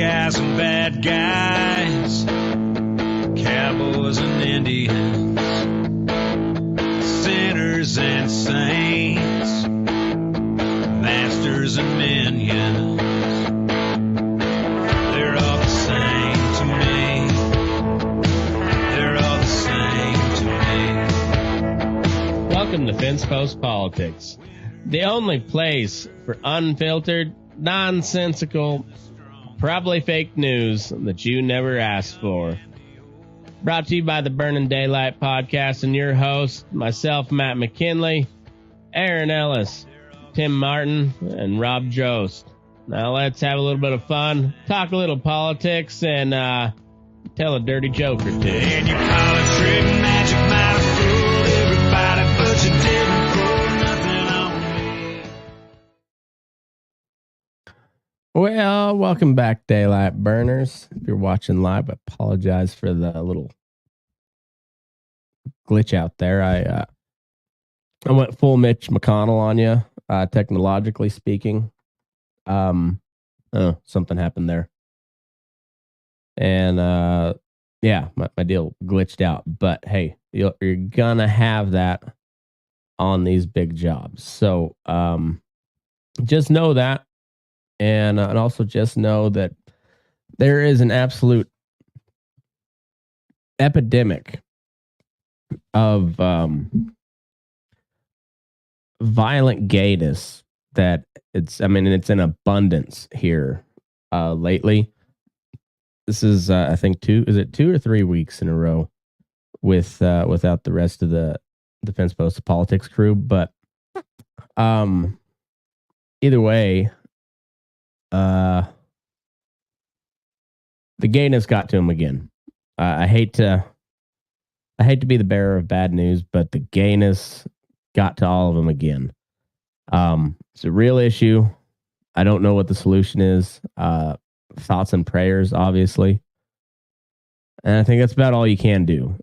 guys and bad guys, cowboys and Indians, sinners and saints, masters and minions. They're all the same to me. They're all the same to me. Welcome to Fence Post Politics, the only place for unfiltered, nonsensical, probably fake news that you never asked for. Brought to you by the Burnin Daylight Podcast and your host, myself, Matt McKinley, Aaron Ellis, Tim Martin, and Rob Jost. Now let's have a little bit of fun, talk a little politics, and tell a dirty joke or two. And you call it trick magic, might have fooled everybody, but you didn't fool nothing on me. Well, welcome back, Daylight Burners. If you're watching live, I apologize for the little glitch out there. I went full Mitch McConnell on you, technologically speaking. Something happened there. And, yeah, my deal glitched out. But, hey, you're gonna have that on these big jobs. So, just know that. And also just know that there is an absolute epidemic of violent gayness that it's in abundance here lately. This is I think 2 or 3 weeks in a row without the rest of the Fence Post Politics crew, but either way, the gayness got to him again. I hate to be the bearer of bad news, but the gayness got to all of them again. It's a real issue. I don't know what the solution is. Thoughts and prayers, obviously. And I think that's about all you can do.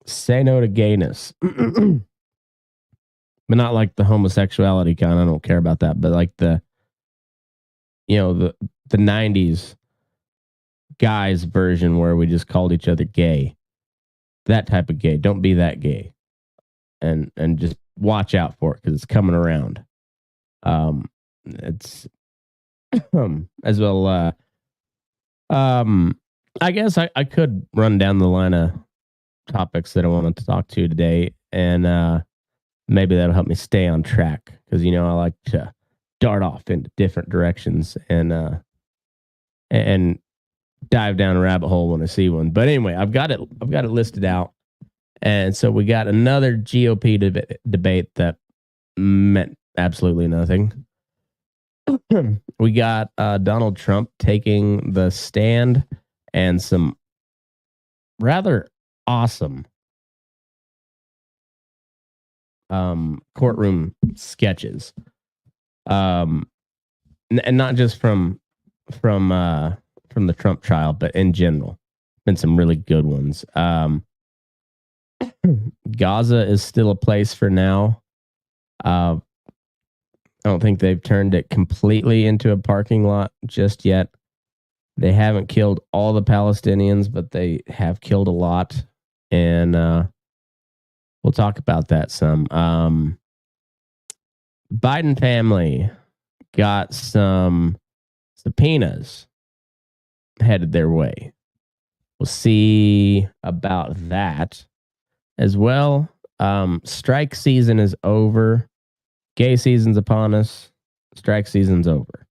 Say no to gayness. But not like the homosexuality kind. I don't care about that. But like the 90s guys version where we just called each other gay. That type of gay. Don't be that gay. And just watch out for it because it's coming around. It's as well. I guess I could run down the line of topics that I wanted to talk to today, and maybe that'll help me stay on track because I like to dart off into different directions and dive down a rabbit hole when I see one. But anyway, I've got it listed out. And so we got another GOP debate that meant absolutely nothing. We got Donald Trump taking the stand and some rather awesome courtroom sketches. And not just from the Trump trial, but in general. Been some really good ones. Gaza is still a place for now. I don't think they've turned it completely into a parking lot just yet. They haven't killed all the Palestinians, but they have killed a lot. And we'll talk about that some. Biden family got some subpoenas headed their way. We'll see about that. As well, strike season is over. Gay season's upon us. Strike season's over.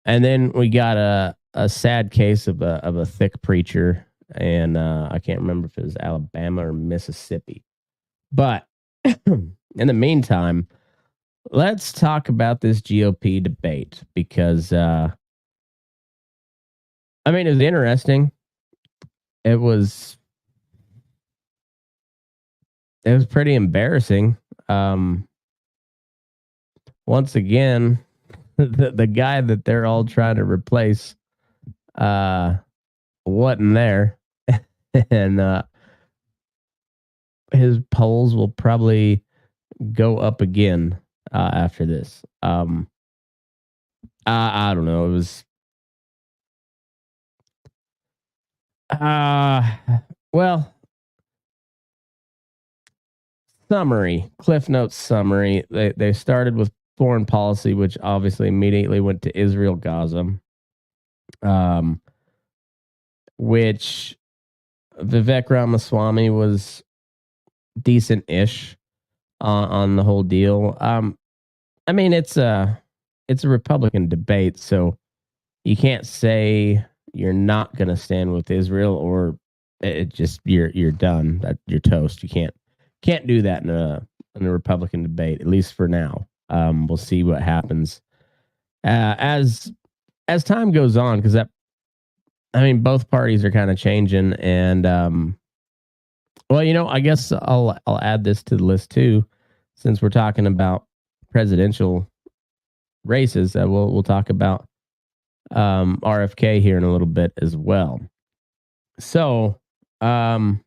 And then we got a sad case of a Thicc preacher, and I can't remember if it was Alabama or Mississippi. But in the meantime, let's talk about this GOP debate because it was interesting. It was pretty embarrassing. Once again, the guy that they're all trying to replace wasn't there. And his polls will probably go up again after this. I don't know. It was well, Cliff Notes summary. They started with foreign policy, which obviously immediately went to Israel, Gaza, which Vivek Ramaswamy was decent-ish on the whole deal. I mean, it's a Republican debate, so you can't say you're not going to stand with Israel, or it just you're done. That you're toast. You can't do that in a Republican debate, at least for now. We'll see what happens as time goes on, because both parties are kind of changing, and well, I guess I'll add this to the list too, since we're talking about presidential races. We'll talk about RFK here in a little bit as well. So, foreign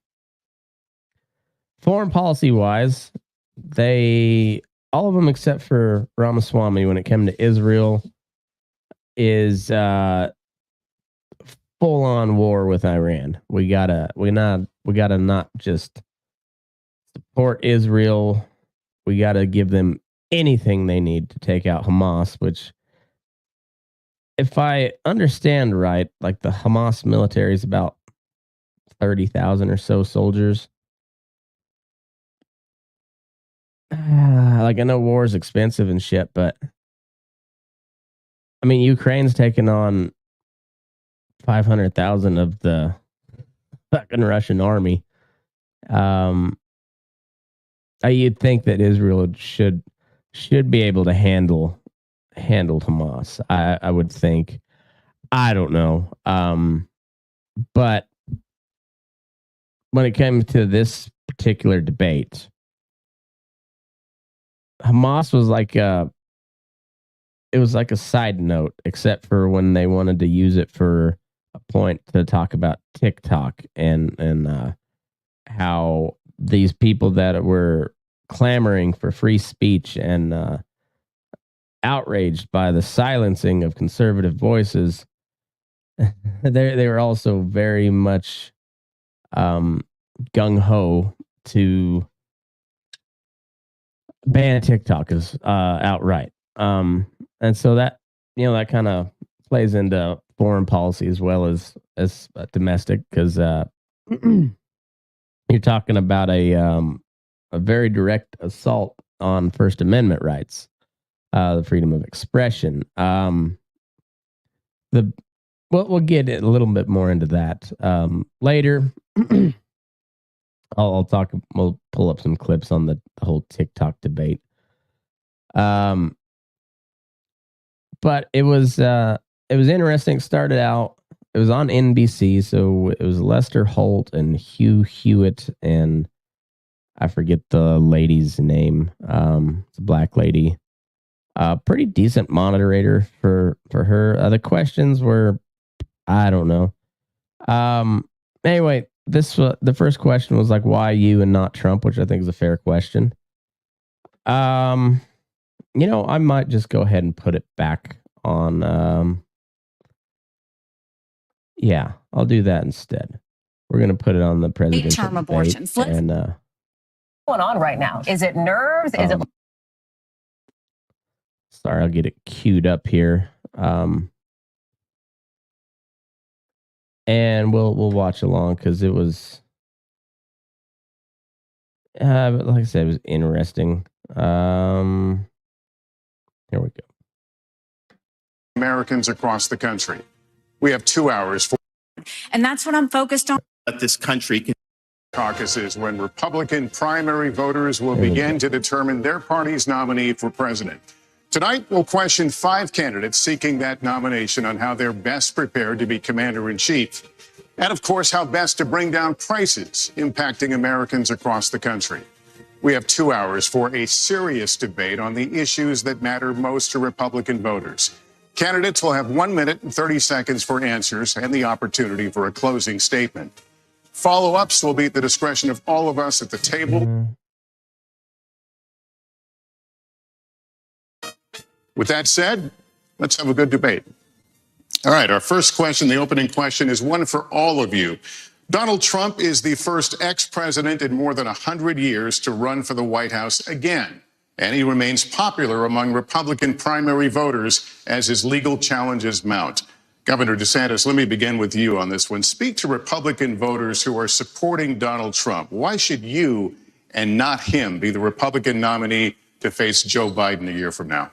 policy wise, all of them except for Ramaswamy, when it came to Israel, is full on war with Iran. We gotta not just support Israel. We gotta give them anything they need to take out Hamas, which, if I understand right, like the Hamas military is about 30,000 or so soldiers. Like, I know war is expensive and shit, but I mean, Ukraine's taken on 500,000 of the fucking Russian army. You'd think that Israel should be able to handle Hamas. I would think. I don't know. But when it came to this particular debate, Hamas was like it was like a side note, except for when they wanted to use it for a point to talk about TikTok and how these people that were clamoring for free speech and outraged by the silencing of conservative voices, they were also very much gung ho to ban TikTok as outright. And so that that kind of plays into foreign policy as well as domestic, because you're talking about a very direct assault on First Amendment rights, the freedom of expression. We'll get a little bit more into that later. I'll talk. We'll pull up some clips on the whole TikTok debate. But it was interesting. It started out. It was on NBC, so it was Lester Holt and Hugh Hewitt, and I forget the lady's name. It's a black lady. Pretty decent moderator for her. The questions were, I don't know. Anyway, the first question was like, why you and not Trump, which I think is a fair question. I might just go ahead and put it back on. Yeah, I'll do that instead. We're going to put it on the presidential term abortions. And what's going on right now? Is it nerves? Is it? Sorry, I'll get it queued up here. And we'll watch along, because it was, like I said, it was interesting. Here we go. Americans across the country. We have 2 hours for, And that's what I'm focused on. That this country can. Caucuses, when Republican primary voters will begin to determine their party's nominee for president. Tonight, we'll question 5 candidates seeking that nomination on how they're best prepared to be commander-in-chief. And, of course, how best to bring down prices impacting Americans across the country. We have 2 hours for a serious debate on the issues that matter most to Republican voters. Candidates will have 1 minute and 30 seconds for answers and the opportunity for a closing statement. Follow-ups will be at the discretion of all of us at the table. With that said, Let's have a good debate. All right, our first question, the opening question, is one for all of you. Donald Trump is the first ex-president in more than 100 years to run for the White House again, and he remains popular among Republican primary voters as his legal challenges mount. Governor DeSantis, let me begin with you on this one. Speak to Republican voters who are supporting Donald Trump. Why should you and not him be the Republican nominee to face Joe Biden a year from now?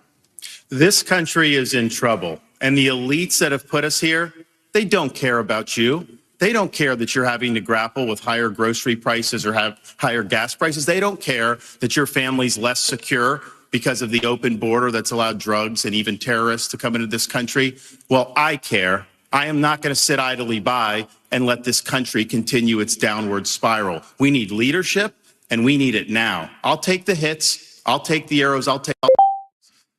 This country is in trouble, and the elites that have put us here, they don't care about you. They don't care that you're having to grapple with higher grocery prices or have higher gas prices. They don't care that your family's less secure because of the open border that's allowed drugs and even terrorists to come into this country. Well, I care. I am not going to sit idly by and let this country continue its downward spiral. We need leadership, and we need it now. I'll take the hits. I'll take the arrows. I'll take...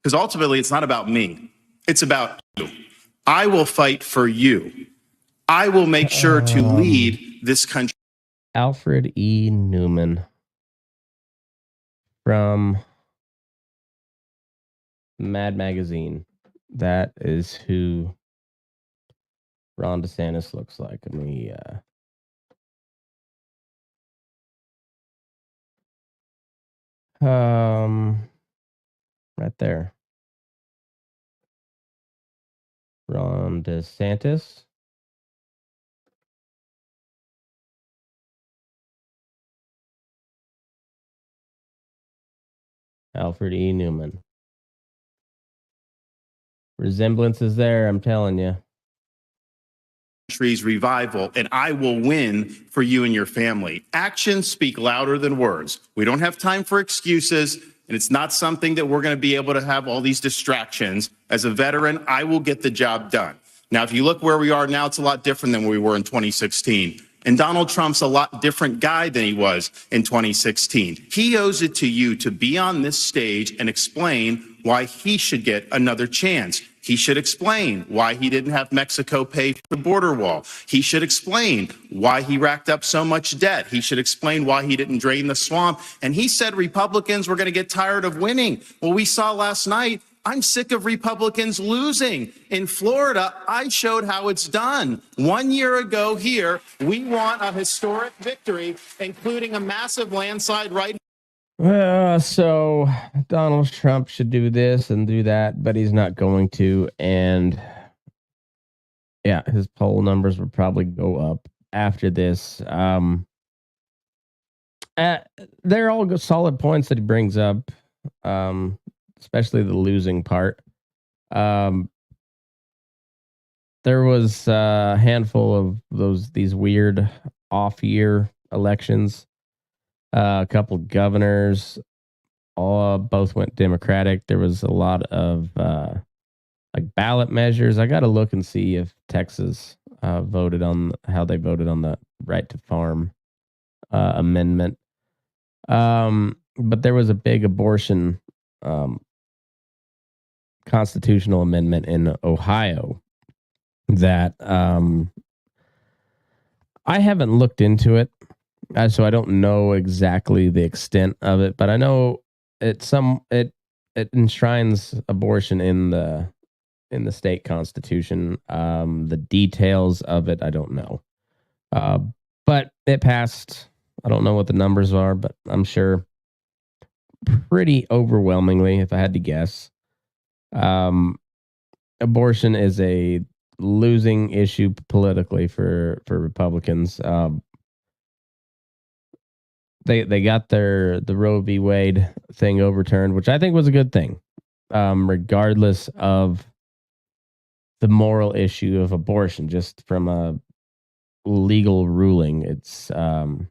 Because ultimately, it's not about me. It's about you. I will fight for you. I will make sure to lead this country. Alfred E. Newman from Mad Magazine. That is who Ron DeSantis looks like. Let me right there. Ron DeSantis. Alfred E. Newman. Resemblance is there, I'm telling you. Country's revival, and I will win for you and your family. Actions speak louder than words. We don't have time for excuses, and it's not something that we're going to be able to have all these distractions. As a veteran, I will get the job done. Now, if you look where we are now, it's a lot different than we were in 2016. And Donald Trump's a lot different guy than he was in 2016. He owes it to you to be on this stage and explain why he should get another chance. He should explain why he didn't have Mexico pay for the border wall. He should explain why he racked up so much debt. He should explain why he didn't drain the swamp. And he said Republicans were going to get tired of winning. Well, we saw last night, I'm sick of Republicans losing. In Florida, I showed how it's done. 1 year ago here, we want a historic victory, including a massive landslide right. So Donald Trump should do this and do that, but he's not going to. And yeah, his poll numbers will probably go up after this. They're all solid points that he brings up, especially the losing part. There was a handful of these weird off-year elections. A couple of governors, both went Democratic. There was a lot of like ballot measures. I got to look and see if Texas voted on how they voted on the right to farm amendment. But there was a big abortion constitutional amendment in Ohio that I haven't looked into it. So I don't know exactly the extent of it, but I know it enshrines abortion in the state constitution. The details of it I don't know, but it passed. I don't know what the numbers are, but I'm sure pretty overwhelmingly, if I had to guess, abortion is a losing issue politically for Republicans. They got the Roe v. Wade thing overturned, which I think was a good thing, regardless of the moral issue of abortion. Just from a legal ruling, it seemed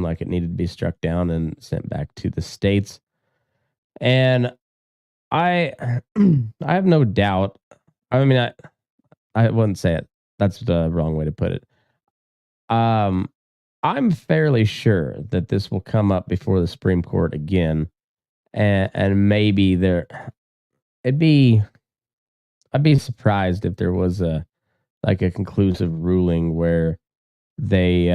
like it needed to be struck down and sent back to the states. And I have no doubt. I mean, I wouldn't say it. That's the wrong way to put it. I'm fairly sure that this will come up before the Supreme Court again, and maybe I'd be surprised if there was a conclusive ruling where they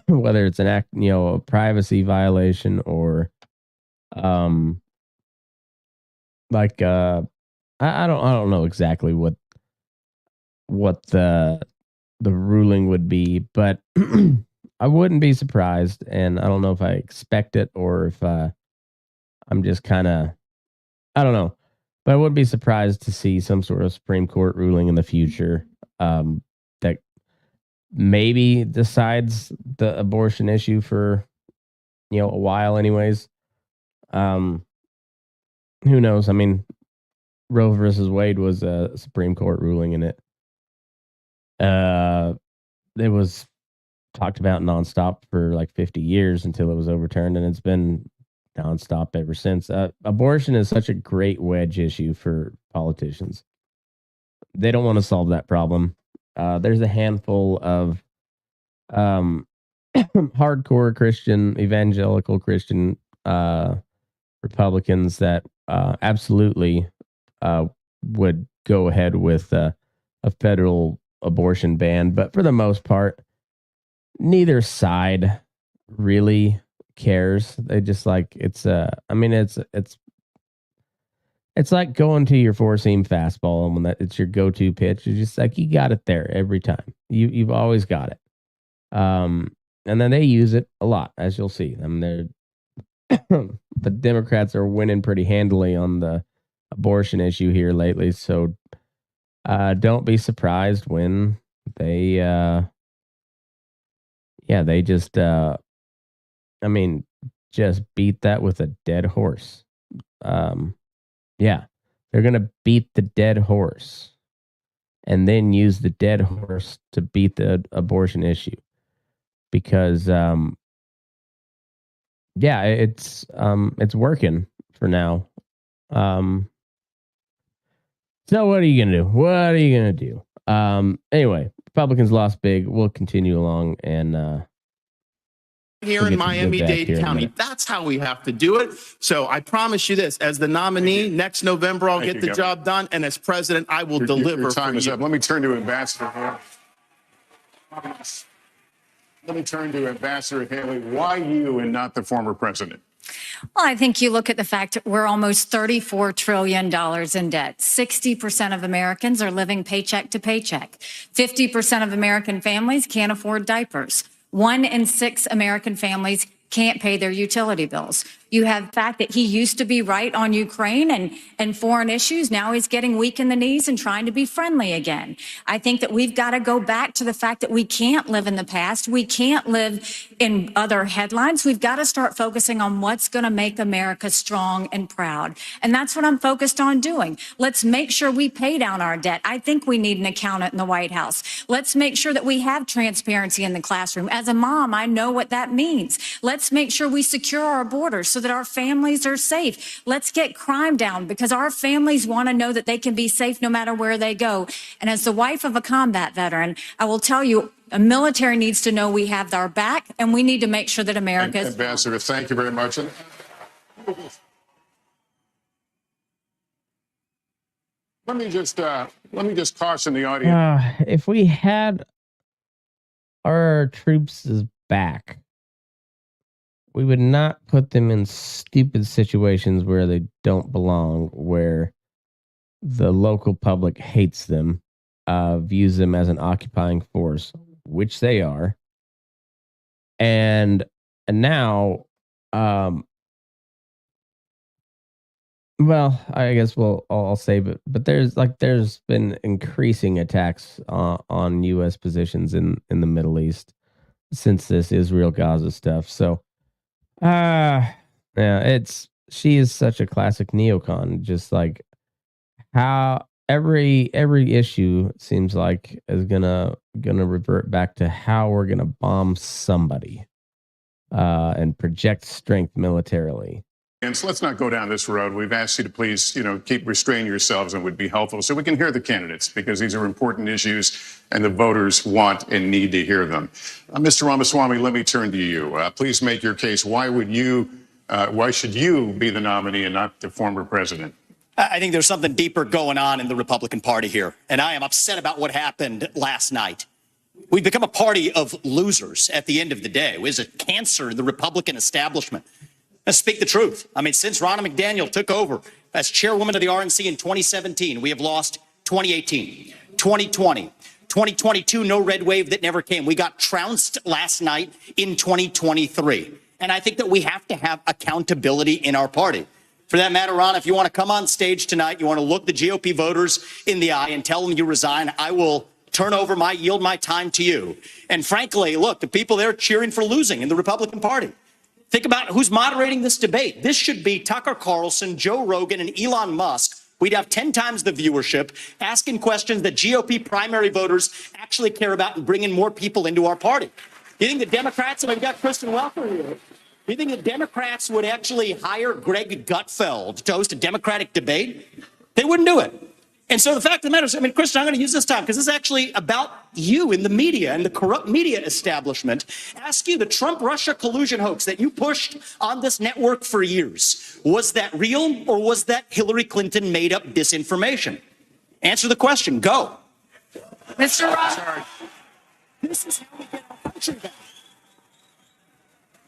whether it's an act, a privacy violation or like I don't know exactly what the ruling would be, but I wouldn't be surprised, and I don't know if I expect it or if I'm just kind of, I don't know, but I wouldn't be surprised to see some sort of Supreme Court ruling in the future that maybe decides the abortion issue for a while, anyways. Who knows? I mean, Roe versus Wade was a Supreme Court ruling, and it was talked about nonstop for like 50 years until it was overturned, and it's been nonstop ever since. Abortion is such a great wedge issue for politicians. They don't want to solve that problem. There's a handful of hardcore Christian, evangelical Christian Republicans that absolutely would go ahead with a federal abortion ban, but for the most part, neither side really cares. They just like it's like going to your four seam fastball, and when it's your go-to pitch, it's just like you got it there every time. You've always got it. And then they use it a lot, as you'll see. I mean, the Democrats are winning pretty handily on the abortion issue here lately, so don't be surprised when they they just just beat that with a dead horse. They're gonna beat the dead horse and then use the dead horse to beat the abortion issue, because it's working for now. So what are you gonna do? Anyway, Republicans lost big. We'll continue along, and here in Miami-Dade County. That's how we have to do it. So I promise you this, as the nominee, next November, I'll get the job done. And as president, I will deliver. Your time is up. Let me turn to Ambassador Haley. Why you and not the former president? Well, I think you look at the fact that we're almost $34 trillion in debt. 60% of Americans are living paycheck to paycheck. 50% of American families can't afford diapers. 1 in 6 American families can't pay their utility bills. You have the fact that he used to be right on Ukraine and foreign issues. Now he's getting weak in the knees and trying to be friendly again. I think that we've got to go back to the fact that we can't live in the past. We can't live in other headlines. We've got to start focusing on what's going to make America strong and proud. And that's what I'm focused on doing. Let's make sure we pay down our debt. I think we need an accountant in the White House. Let's make sure that we have transparency in the classroom. As a mom, I know what that means. Let's make sure we secure our borders so that our families are safe. Let's get crime down, because our families want to know that they can be safe no matter where they go. And as the wife of a combat veteran, I will tell you, a military needs to know we have our back, and we need to make sure that America is. Ambassador, thank you very much. Let me just caution the audience. If we had our troops back, we would not put them in stupid situations where they don't belong, where the local public hates them, views them as an occupying force, which they are. And now, well, I guess I'll save it. But there's been increasing attacks on U.S. positions in the Middle East since this Israel-Gaza stuff. So, she is such a classic neocon. Just like how every issue seems like is gonna revert back to how we're gonna bomb somebody, and project strength militarily. And so let's not go down this road. We've asked you to please, keep restraining yourselves, and would be helpful so we can hear the candidates, because these are important issues and the voters want and need to hear them. Mr. Ramaswamy, let me turn to you. Please make your case. Why should you be the nominee and not the former president? I think there's something deeper going on in the Republican Party here, and I am upset about what happened last night. We've become a party of losers at the end of the day. It was a cancer in the Republican establishment. Let's speak the truth. I mean, since Ronna McDaniel took over, As chairwoman of the RNC in 2017, we have lost 2018, 2020, 2022, no red wave that never came. We got trounced last night in 2023. And I think that we have to have accountability in our party. For that matter, Ron, if you want to come on stage tonight, you want to look the GOP voters in the eye and tell them you resign, I will yield my time to you. And frankly, look, the people there cheering for losing in the Republican Party. Think about who's moderating this debate. This should be Tucker Carlson, Joe Rogan, and Elon Musk. We'd have 10 times the viewership, asking questions that GOP primary voters actually care about and bringing more people into our party. You think the Democrats, and we've got Kristen Welker here, you think the Democrats would actually hire Greg Gutfeld to host a Democratic debate? They wouldn't do it. And so the fact of the matter is, Kristen, I'm going to use this time because this is actually about you in the media and the corrupt media establishment. Ask you, the Trump-Russia collusion hoax that you pushed on this network for years, was that real or was that Hillary Clinton made up disinformation? Answer the question. Go. Mr. Ross. This is how we get our country back.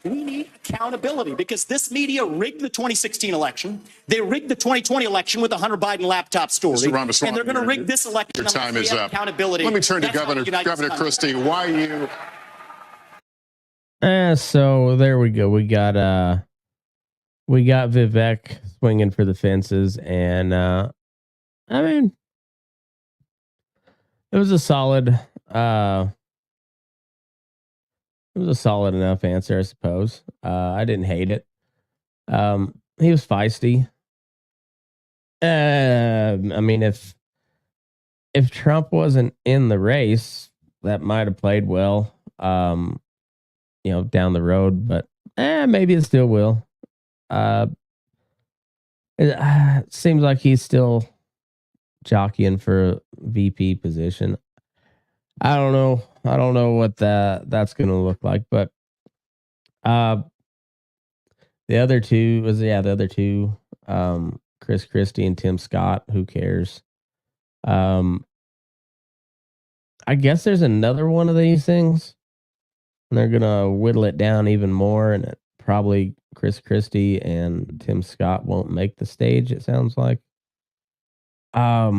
We need accountability because this media rigged the 2016 election. They rigged the 2020 election with the Hunter Biden laptop story. And they're going to rig this election. Your time is up. Accountability. Let me turn to Governor Christie. Why you? So there we go. We got Vivek swinging for the fences, and I mean, it was a solid. It was a solid enough answer, I suppose. I didn't hate it. He was feisty. I mean, if Trump wasn't in the race, that might have played well, down the road. But maybe it still will. It seems like he's still jockeying for a VP position. I don't know what that's going to look like, but the other two, Chris Christie and Tim Scott, who cares? I guess there's another one of these things, and they're going to whittle it down even more, and probably Chris Christie and Tim Scott won't make the stage, it sounds like. I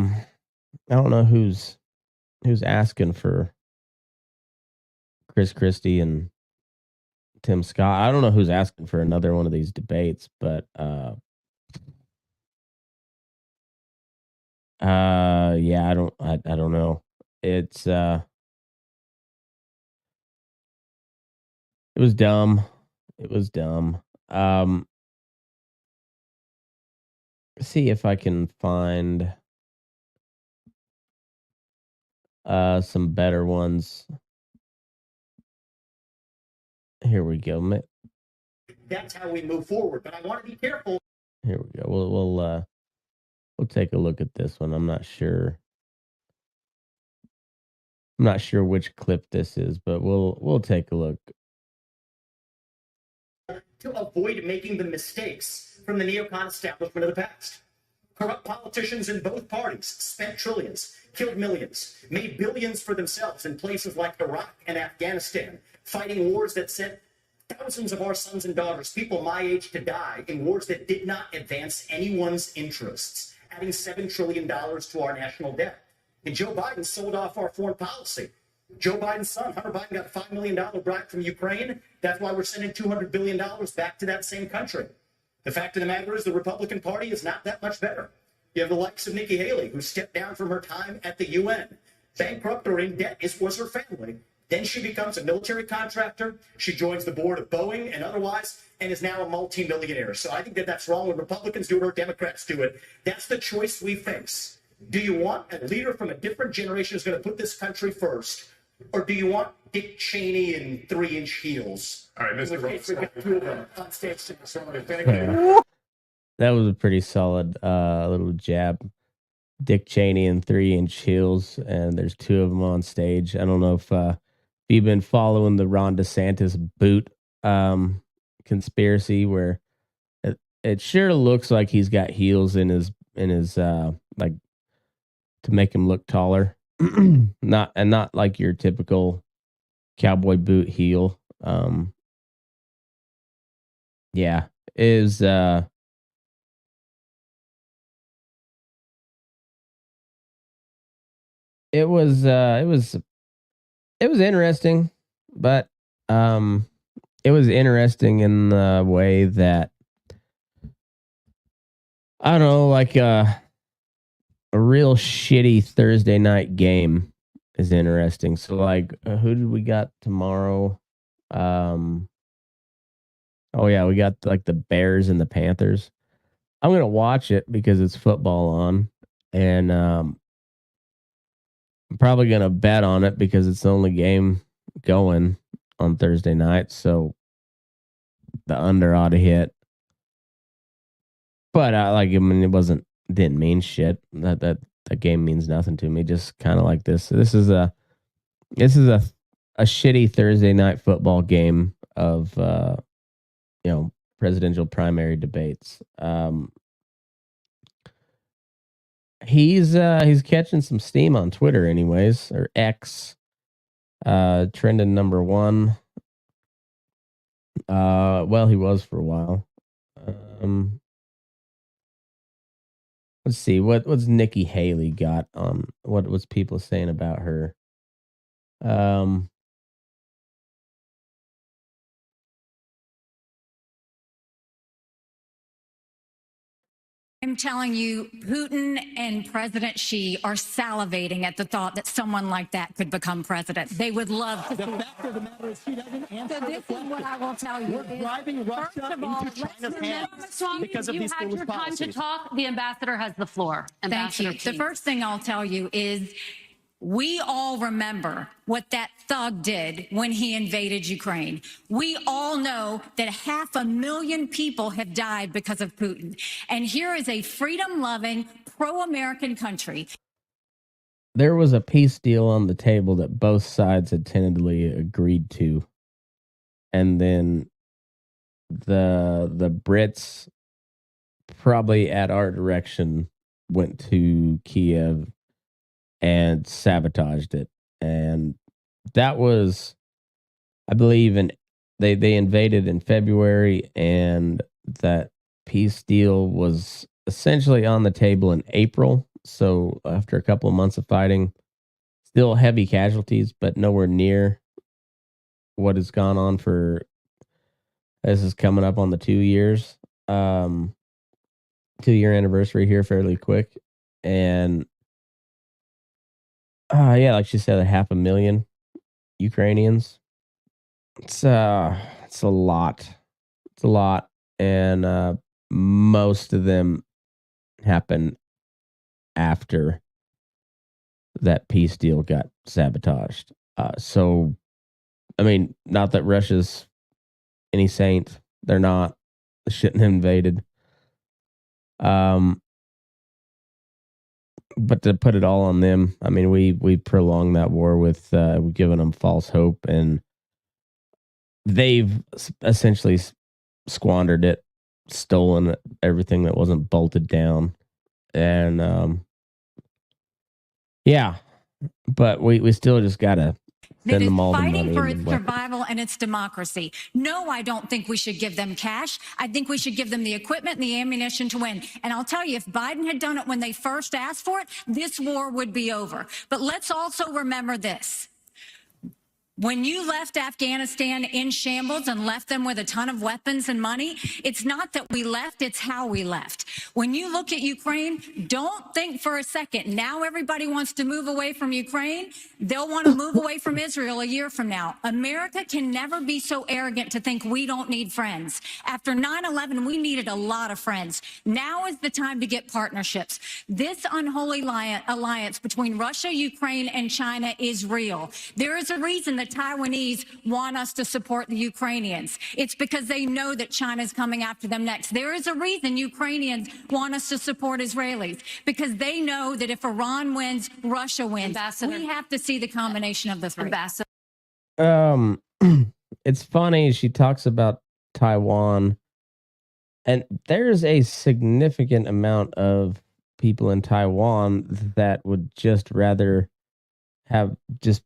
don't know who's asking for Chris Christie and Tim Scott. I don't know who's asking for another one of these debates, but I don't know. It was dumb. See if I can find some better ones. Here we go. That's how we move forward, but I want to be careful. Here we go. We'll take a look at this one. I'm not sure which clip this is, but we'll take a look. To avoid making the mistakes from the neocon establishment of the past. Corrupt politicians in both parties spent trillions, killed millions, made billions for themselves in places like Iraq and Afghanistan, fighting wars that sent thousands of our sons and daughters, people my age, to die in wars that did not advance anyone's interests, adding $7 trillion to our national debt. And Joe Biden sold off our foreign policy. Joe Biden's son, Hunter Biden, got a $5 million bribe from Ukraine. That's why we're sending $200 billion back to that same country. The fact of the matter is the Republican Party is not that much better. You have the likes of Nikki Haley, who stepped down from her time at the UN. Bankrupt or in debt was her family. Then she becomes a military contractor. She joins the board of Boeing and otherwise, and is now a multimillionaire. So I think that that's wrong when Republicans do it or Democrats do it. That's the choice we face. Do you want a leader from a different generation who's going to put this country first? Or do you want Dick Cheney in 3-inch heels? All right, Mr. That was a pretty solid little jab. Dick Cheney in 3-inch heels, and there's two of them on stage. I don't know if you've been following the Ron DeSantis boot conspiracy, where it sure looks like he's got heels in his like to make him look taller. not like your typical cowboy boot heel. it was interesting, but it was interesting in the way that I don't know, like a real shitty Thursday night game is interesting. So like, who did we got tomorrow? Oh yeah, we got like the Bears and the Panthers. I'm gonna watch it because it's football on, and I'm probably gonna bet on it because it's the only game going on Thursday night. So the under ought to hit. But I mean, didn't mean shit. That game means nothing to me. Just kind of like this. So this is a shitty Thursday night football game of presidential primary debates. He's catching some steam on Twitter, anyways, or X. Trending number one. Well, he was for a while. Let's see what's Nikki Haley got on what was people saying about her. I'm telling you, Putin and President Xi are salivating at the thought that someone like that could become president. They would love to. The fact of the matter is he doesn't answer So this is what I will tell you. We're driving Russia into China's hands because of these foolish policies. Time to talk. The ambassador has the floor. Thank you. The first thing I'll tell you is we all remember what that thug did when he invaded Ukraine. We all know that 500,000 people have died because of Putin. And here is a freedom-loving, pro-American country. There was a peace deal on the table that both sides had tentatively agreed to. And then the Brits, probably at our direction, went to Kiev and sabotaged it. And that was, I believe, they invaded in February, and that peace deal was essentially on the table in April. So after a couple of months of fighting, still heavy casualties, but nowhere near what has gone on for, this is coming up on the 2 years, 2-year anniversary here fairly quick. And yeah, like she said, 500,000 Ukrainians. It's a lot. It's a lot. And most of them happen after that peace deal got sabotaged. So, I mean, not that Russia's any saint. They're not. They shouldn't have invaded. But to put it all on them, I mean, we prolonged that war with giving them false hope, and they've essentially squandered it, stolen everything that wasn't bolted down, and yeah, but we still just gotta That send is them all the fighting money for and its weapons. survival and its democracy. No, I don't think we should give them cash. I think we should give them the equipment and the ammunition to win. And I'll tell you, if Biden had done it when they first asked for it, this war would be over. But let's also remember this. When you left Afghanistan in shambles and left them with a ton of weapons and money, it's not that we left, it's how we left. When you look at Ukraine, don't think for a second, now everybody wants to move away from Ukraine. They'll want to move away from Israel a year from now. America can never be so arrogant to think we don't need friends. After 9/11, we needed a lot of friends. Now is the time to get partnerships. This unholy alliance between Russia, Ukraine, and China is real. There is a reason that Taiwanese want us to support the Ukrainians. It's because they know that China's coming after them next. There is a reason Ukrainians want us to support Israelis, because they know that if Iran wins, Russia wins. Ambassador. We have to see the combination of the three. Ambassador. It's funny, she talks about Taiwan, and there's a significant amount of people in Taiwan that would just rather have just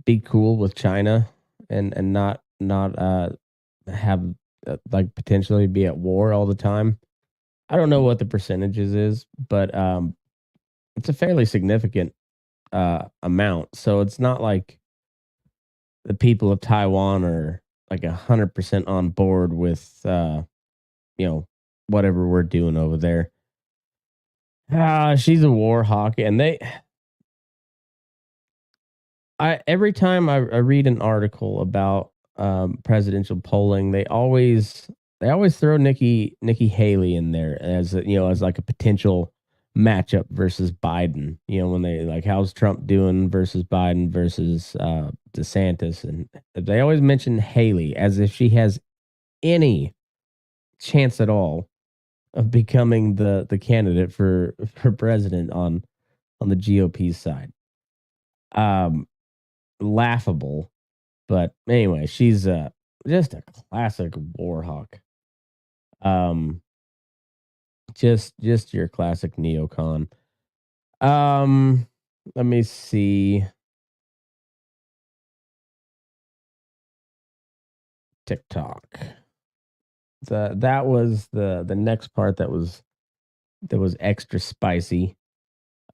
be cool with China and not have like potentially be at war all the time. I don't know what the percentages is, but it's a fairly significant amount. So it's not like the people of Taiwan are like 100% on board with, whatever we're doing over there. She's a war hawk, and every time I read an article about presidential polling, they always throw Nikki Haley in there as like a potential matchup versus Biden. When they like, how's Trump doing versus Biden versus DeSantis, and they always mention Haley as if she has any chance at all of becoming the candidate for president on the GOP side. Laughable, but anyway, she's just a classic war hawk. Just your classic neocon. Let me see. TikTok. That was the next part that was extra spicy.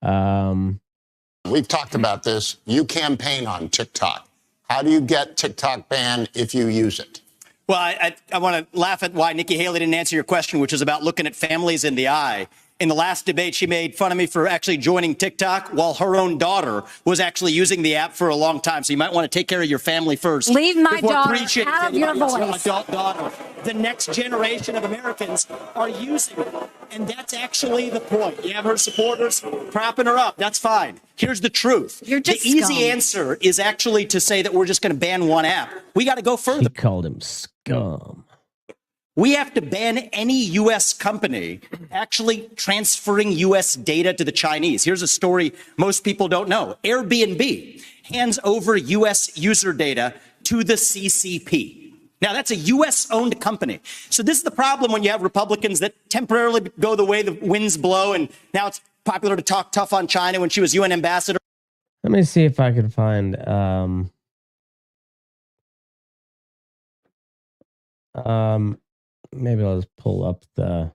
We've talked about this. You campaign on TikTok. How do you get TikTok banned if you use it? Well, I want to laugh at why Nikki Haley didn't answer your question, which is about looking at families in the eye. In the last debate, she made fun of me for actually joining TikTok while her own daughter was actually using the app for a long time. So you might want to take care of your family first. Leave my before daughter preaching out of to your your voice. adult daughter. The next generation of Americans are using it. And that's actually the point. You have her supporters propping her up. That's fine. Here's the truth. You're just the easy scum. answer is actually to say that we're just going to ban one app. We got to go further. He called him scum. We have to ban any U.S. company actually transferring U.S. data to the Chinese. Here's a story most people don't know. Airbnb hands over U.S. user data to the CCP. Now, that's a U.S.-owned company. So this is the problem when you have Republicans that temporarily go the way the winds blow, and now it's popular to talk tough on China when she was UN ambassador. Let me see if I can find maybe I'll just pull up that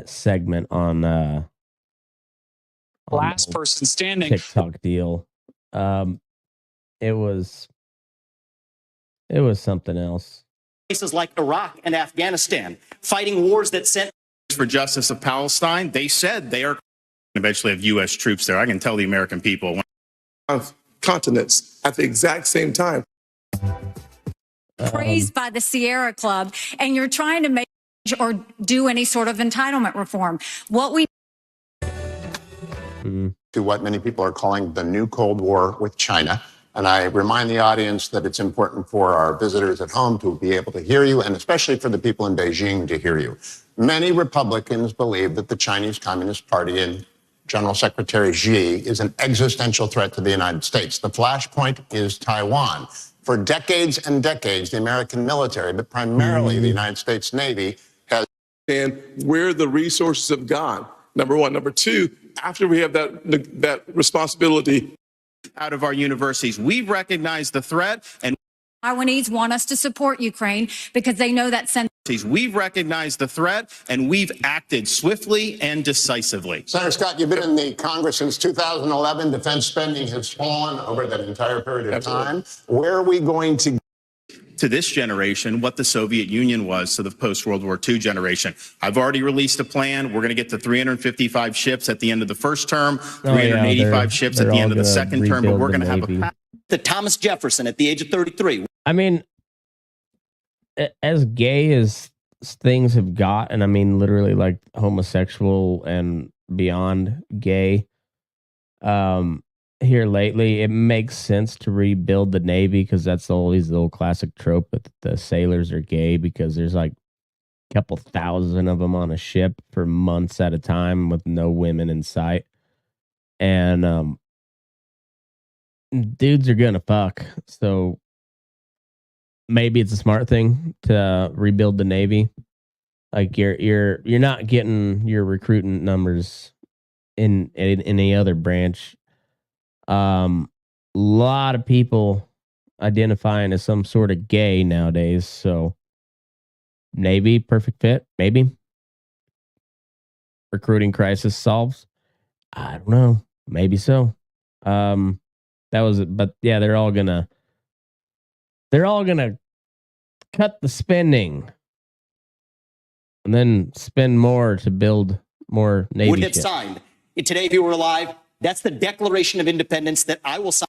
segment on last person standing TikTok deal. It was something else. Places like Iraq and Afghanistan, fighting wars that sent For justice of Palestine, they said they are eventually have U.S. troops there. I can tell the American people. Of continents at the exact same time. Praised by the Sierra Club, and you're trying to make or do any sort of entitlement reform. What we To what many people are calling the new Cold War with China. And I remind the audience that it's important for our visitors at home to be able to hear you, and especially for the people in Beijing to hear you. Many Republicans believe that the Chinese Communist Party and General Secretary Xi is an existential threat to the United States. The flashpoint is Taiwan. For decades and decades, the American military, but primarily the United States Navy, has... And where the resources have gone, number one. Number two, after we have that responsibility... Out of our universities, we've recognized the threat, and Taiwanese want us to support Ukraine because they know that we've recognized the threat, and we've acted swiftly and decisively. Senator Scott, you've been in the Congress since 2011. Defense spending has fallen over that entire period of time. Where are we going to... To this generation, what the Soviet Union was to the post-World War II generation. I've already released a plan. We're going to get to 355 ships at the end of the first term, 385 ships at the end of the second term, but we're going to have the Thomas Jefferson at the age of 33. I mean, as gay as things have got, and I mean literally like homosexual and beyond gay, here lately, it makes sense to rebuild the Navy because that's always the old classic trope that the sailors are gay because there's like a couple thousand of them on a ship for months at a time with no women in sight. And dudes are gonna fuck. So maybe it's a smart thing to rebuild the Navy. Like you're not getting your recruiting numbers in any other branch. Lot of people identifying as some sort of gay nowadays. So Navy, perfect fit, maybe. Recruiting crisis solves. I don't know. Maybe so. That was it. But yeah, they're all gonna cut the spending and then spend more to build more Navy would have ships. signed. Today, if you were alive, that's the Declaration of Independence that I will sign.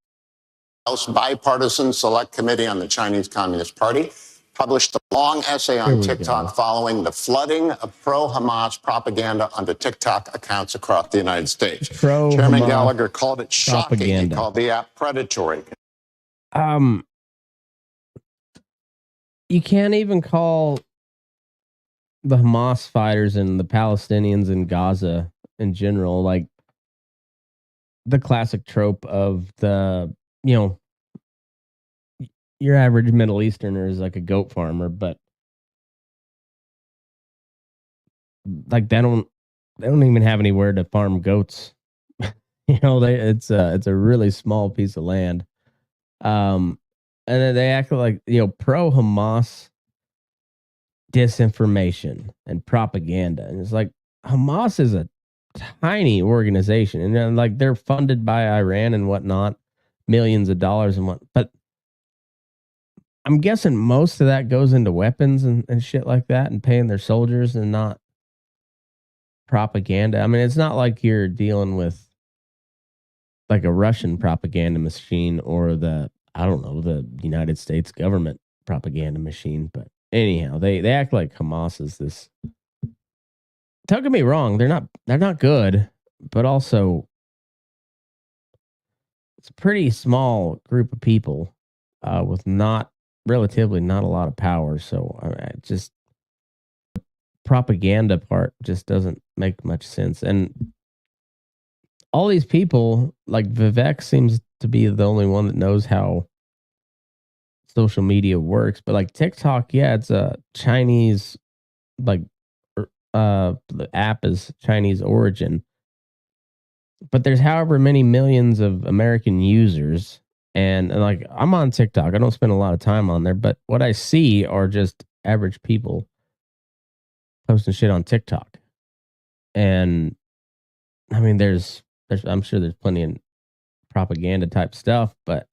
House Bipartisan Select Committee on the Chinese Communist Party published a long essay on TikTok following the flooding of pro-Hamas propaganda onto TikTok accounts across the United States. Chairman Gallagher called it shocking. Propaganda. He called the app predatory. You can't even call the Hamas fighters and the Palestinians in Gaza in general like the classic trope of the, your average Middle Easterner is like a goat farmer, but like they don't even have anywhere to farm goats. It's a really small piece of land. And then they act like, pro Hamas disinformation and propaganda. And it's like Hamas is a tiny organization, and then, like, they're funded by Iran and whatnot, millions of dollars and what, but I'm guessing most of that goes into weapons and shit like that and paying their soldiers and not propaganda. I mean, it's not like you're dealing with like a Russian propaganda machine or the United States government propaganda machine. But anyhow, they act like Hamas is this. Don't get me wrong, they're not good, but also it's a pretty small group of people with relatively not a lot of power. So just propaganda part just doesn't make much sense. And all these people, like Vivek seems to be the only one that knows how social media works. But like TikTok, yeah, it's a Chinese, like the app is Chinese origin. But there's however many millions of American users. And like, I'm on TikTok. I don't spend a lot of time on there, but what I see are just average people posting shit on TikTok. And I mean, I'm sure there's plenty of propaganda type stuff, but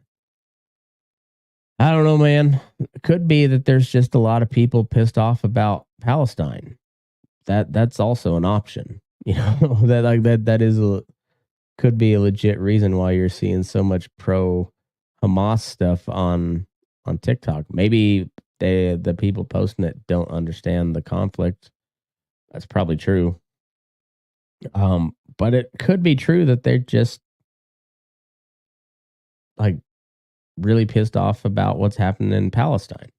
I don't know, man. It could be that there's just a lot of people pissed off about Palestine. That's also an option, that could be a legit reason why you're seeing so much pro Hamas stuff on TikTok. Maybe the people posting it don't understand the conflict. That's probably true. But it could be true that they're just like really pissed off about what's happening in Palestine,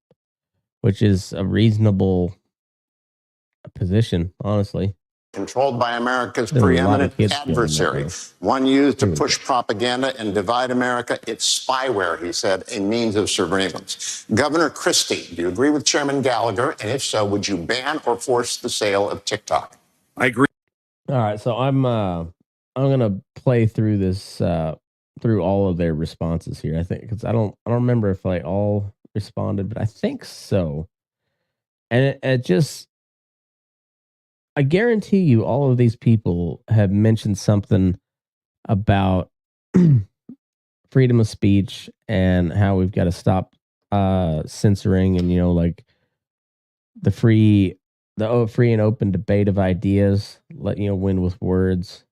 which is a reasonable position, honestly. Controlled by America's preeminent adversary, one used to push propaganda and divide America. It's spyware, he said, a means of surveillance. Governor Christie, do you agree with Chairman Gallagher? And if so, would you ban or force the sale of TikTok? I agree. All right, so I'm gonna play through this through all of their responses here. I think because I don't remember if they all responded, but I think so. And it just, I guarantee you, all of these people have mentioned something about freedom of speech and how we've got to stop censoring and like the free and open debate of ideas. Win with words.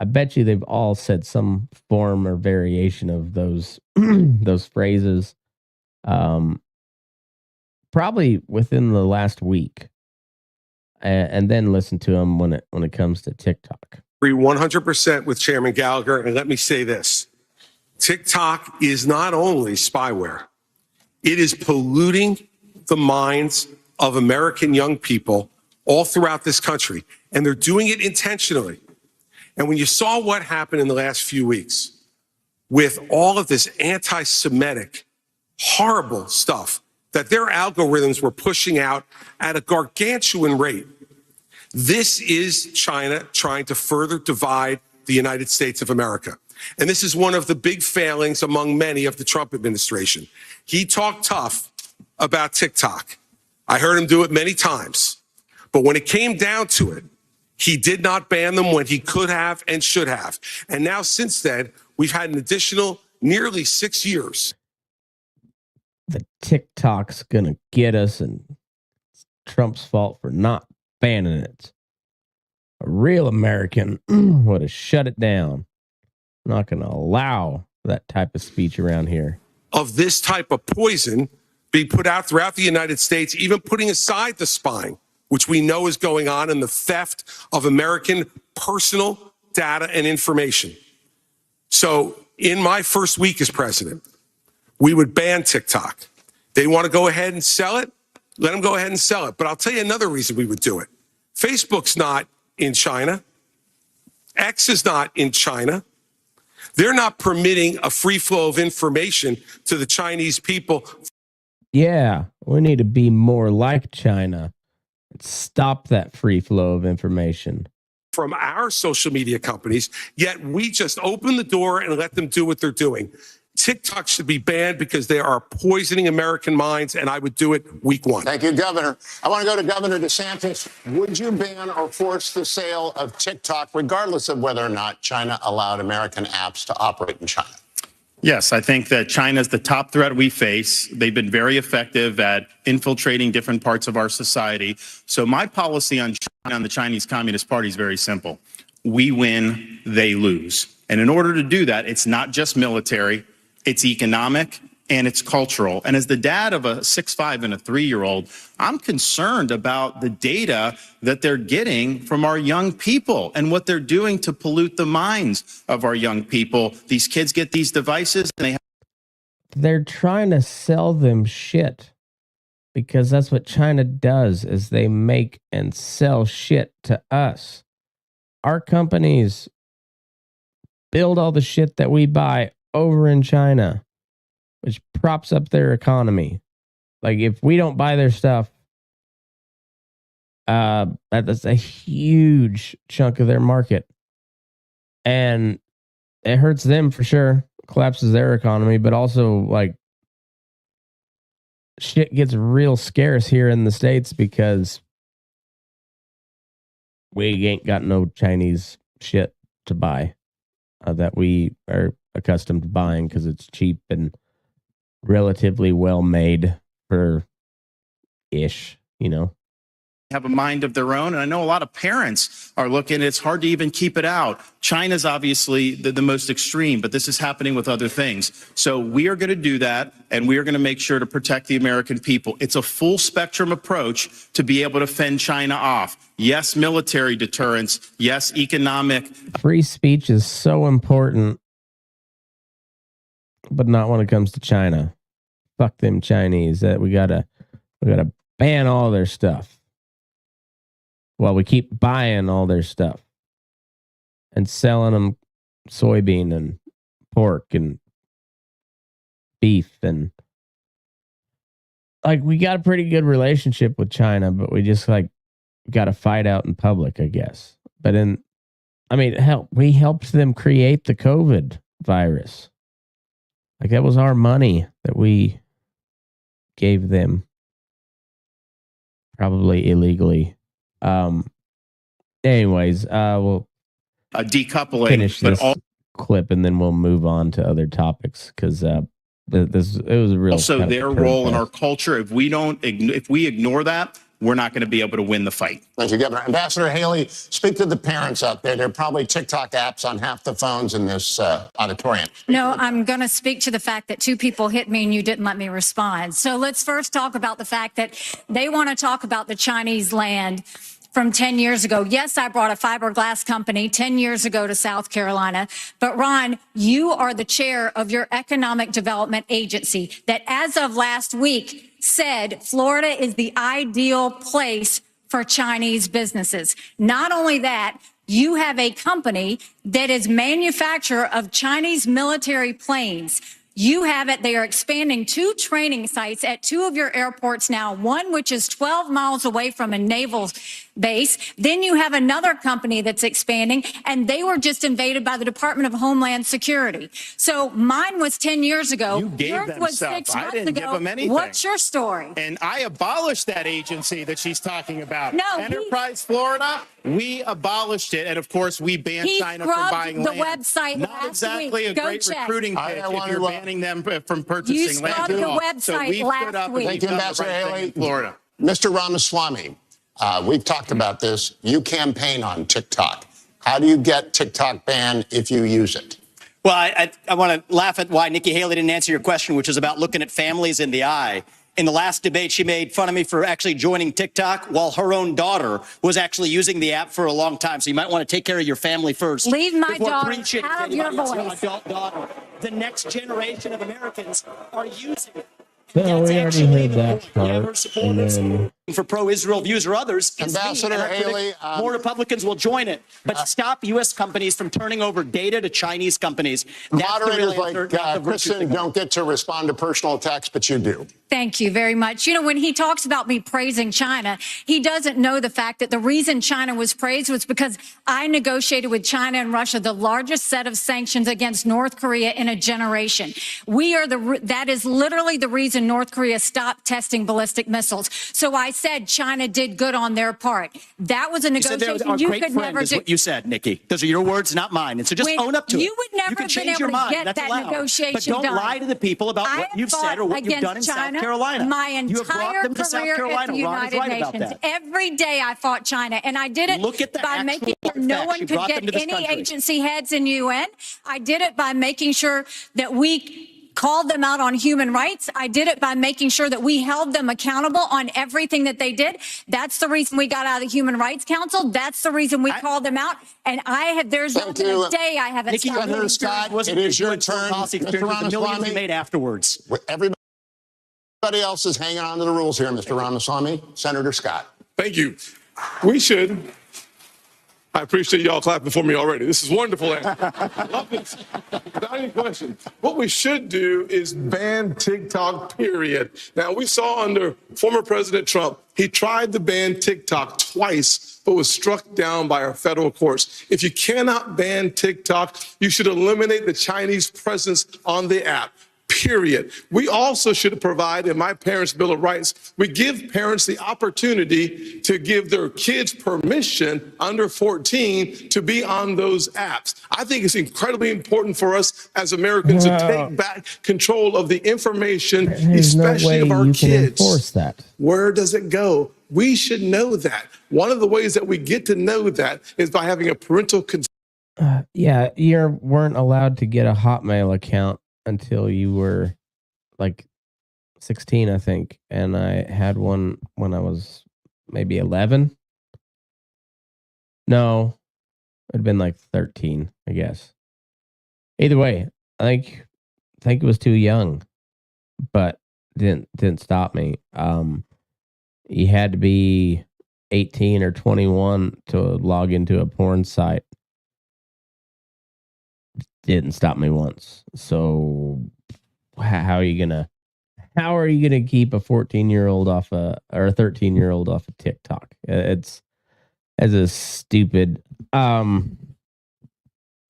I bet you they've all said some form or variation of those those phrases. Probably within the last week. And then listen to him when it comes to TikTok. Agree 100% with Chairman Gallagher, and let me say this. TikTok is not only spyware, it is polluting the minds of American young people all throughout this country, and they're doing it intentionally. And when you saw what happened in the last few weeks with all of this anti-Semitic, horrible stuff that their algorithms were pushing out at a gargantuan rate, this is China trying to further divide the United States of America. And this is one of the big failings among many of the Trump administration. He talked tough about TikTok. I heard him do it many times. But when it came down to it, He did not ban them when he could have and should have. And now since then, we've had an additional nearly 6 years. The TikTok's going to get us, and it's Trump's fault for not banning it. A real American would have shut it down. I'm not going to allow that type of speech around here. Of this type of poison being put out throughout the United States, even putting aside the spying, which we know is going on, and the theft of American personal data and information. So in my first week as president, we would ban TikTok. They want to go ahead and sell it? Let them go ahead and sell it. But I'll tell you another reason we would do it. Facebook's not in China. X is not in China. They're not permitting a free flow of information to the Chinese people. Yeah, we need to be more like China. Stop that free flow of information From our social media companies, yet we just open the door and let them do what they're doing. TikTok should be banned because they are poisoning American minds, and I would do it week one. Thank you, Governor. I want to go to Governor DeSantis. Would you ban or force the sale of TikTok, regardless of whether or not China allowed American apps to operate in China? Yes, I think that China is the top threat we face. They've been very effective at infiltrating different parts of our society. So my policy on China, on the Chinese Communist Party, is very simple. We win, they lose. And in order to do that, it's not just military, it's economic, and it's cultural. And as the dad of a 6'5" and a 3-year-old, I'm concerned about the data that they're getting from our young people and what they're doing to pollute the minds of our young people. These kids get these devices and they're trying to sell them shit, because that's what China does, is they make and sell shit to us. Our companies build all the shit that we buy over in China, which props up their economy. Like, if we don't buy their stuff, that's a huge chunk of their market. And it hurts them for sure, collapses their economy, but also, like, shit gets real scarce here in the States because we ain't got no Chinese shit to buy that we are accustomed to buying because it's cheap and relatively well made for ish, you know. have a mind of their own. And I know a lot of parents are looking, it's hard to even keep it out. China's obviously the most extreme, but this is happening with other things. So we are going to do that, and we are going to make sure to protect the American people. It's a full spectrum approach to be able to fend China off. Yes, military deterrence. Yes, economic. Free speech is so important, but not when it comes to China. Fuck them Chinese. That we gotta ban all their stuff. Well, we keep buying all their stuff and selling them soybean and pork and beef. And like, we got a pretty good relationship with China, but we just like got to fight out in public, I guess. But we helped them create the COVID virus. Like, that was our money that we gave them, probably illegally. Anyways, we'll decoupling, finish this clip and then we'll move on to other topics, because it was a real also their role in our culture. If we ignore that, we're not going to be able to win the fight. Thank you, Governor. Ambassador Haley, speak to the parents out there. There are probably TikTok apps on half the phones in this auditorium. No, I'm going to speak to the fact that two people hit me and you didn't let me respond. So let's first talk about the fact that they want to talk about the Chinese land from 10 years ago. Yes, I brought a fiberglass company 10 years ago to South Carolina. But Ron, you are the chair of your economic development agency that, as of last week, said Florida is the ideal place for Chinese businesses. Not only that, you have a company that is manufacturer of Chinese military planes. You have it. They are expanding 2 training sites at 2 of your airports now, one which is 12 miles away from a naval base. Then you have another company that's expanding, and they were just invaded by the Department of Homeland Security. So mine was 10 years ago. You gave Yours them was stuff. 6 I months didn't ago. give them anything. What's your story? And I abolished that agency that she's talking about. No, Enterprise Florida, We abolished it, and of course, we banned He China from scrubbed buying the land. website Not last exactly week. a Go great check. recruiting pitch if you're banning them from You purchasing land. scrubbed at the all. website So we last stood up week. and Thank we've you, done the Ambassador right thing Haley. in Florida. Mr. Ramaswamy, we've talked about this. You campaign on TikTok. How do you get TikTok banned if you use it? Well, I want to laugh at why Nikki Haley didn't answer your question, which is about looking at families in the eye. In the last debate, she made fun of me for actually joining TikTok while her own daughter was actually using the app for a long time. So you might want to take care of your family first. Leave my before daughter preaching out of to your your voice. adult daughter. The next generation of Americans are using it. So we already heard that part. And then For pro-Israel views or others, it's me, Ambassador and I predict Haley, more Republicans will join it. But stop U.S. companies from turning over data to Chinese companies. That's the moderators real answer, like not the virtue Kristen signal. don't get to respond to personal attacks, but you do. Thank you very much. You know, when he talks about me praising China, he doesn't know the fact that the reason China was praised was because I negotiated with China and Russia the largest set of sanctions against North Korea in a generation. That is literally the reason North Korea stopped testing ballistic missiles. So I said China did good on their part. That was a You said they negotiation are you great could friend never is do. what you said, Nikki. Those are your words, not mine. And so just When own up to it. you would never You can have been change able your to mind. get That's that allowed. negotiation But don't done. lie to the people about I what have you've said or what you've done in against China South Carolina. my You have brought entire them to South career at Carolina. the Ron is United right about Nations. that. Every day I fought China, and I did it Look at the by making sure actual no facts. one You could brought them get to this any country. agency heads in UN. I did it by making sure that we called them out on human rights. I did it by making sure that we held them accountable on everything that they did. That's the reason we got out of the Human Rights Council. That's the reason we called them out. And there's not been a day I haven't Nikki, stopped. Senator Scott, it is your turn. Policy Mr. experience with the millions Ramaswamy. you made afterwards. Everybody else is hanging on to the rules here, Mr. Ramaswamy. Senator Scott. Thank you. We should. I appreciate y'all clapping for me already. This is wonderful. Love this. Without any question. What we should do is ban TikTok, period. Now, we saw under former President Trump, he tried to ban TikTok twice, but was struck down by our federal courts. If you cannot ban TikTok, you should eliminate the Chinese presence on the app. Period. We also should provide, in my parents' Bill of Rights, we give parents the opportunity to give their kids permission under 14 to be on those apps. I think it's incredibly important for us as Americans to take back control of the information, there's no especially way of our you can kids. enforce that. Where does it go? We should know that. One of the ways that we get to know that is by having a parental consent. Yeah, you weren't allowed to get a Hotmail account until you were like 16, I think. And I had one when I was maybe 11. No, it'd been like 13, I guess. Either way, I think it was too young, but didn't stop me. You had to be 18 or 21 to log into a porn site. Didn't stop me once. So how are you gonna keep a 14-year-old off or a 13-year-old off of TikTok? It's as a stupid. I'll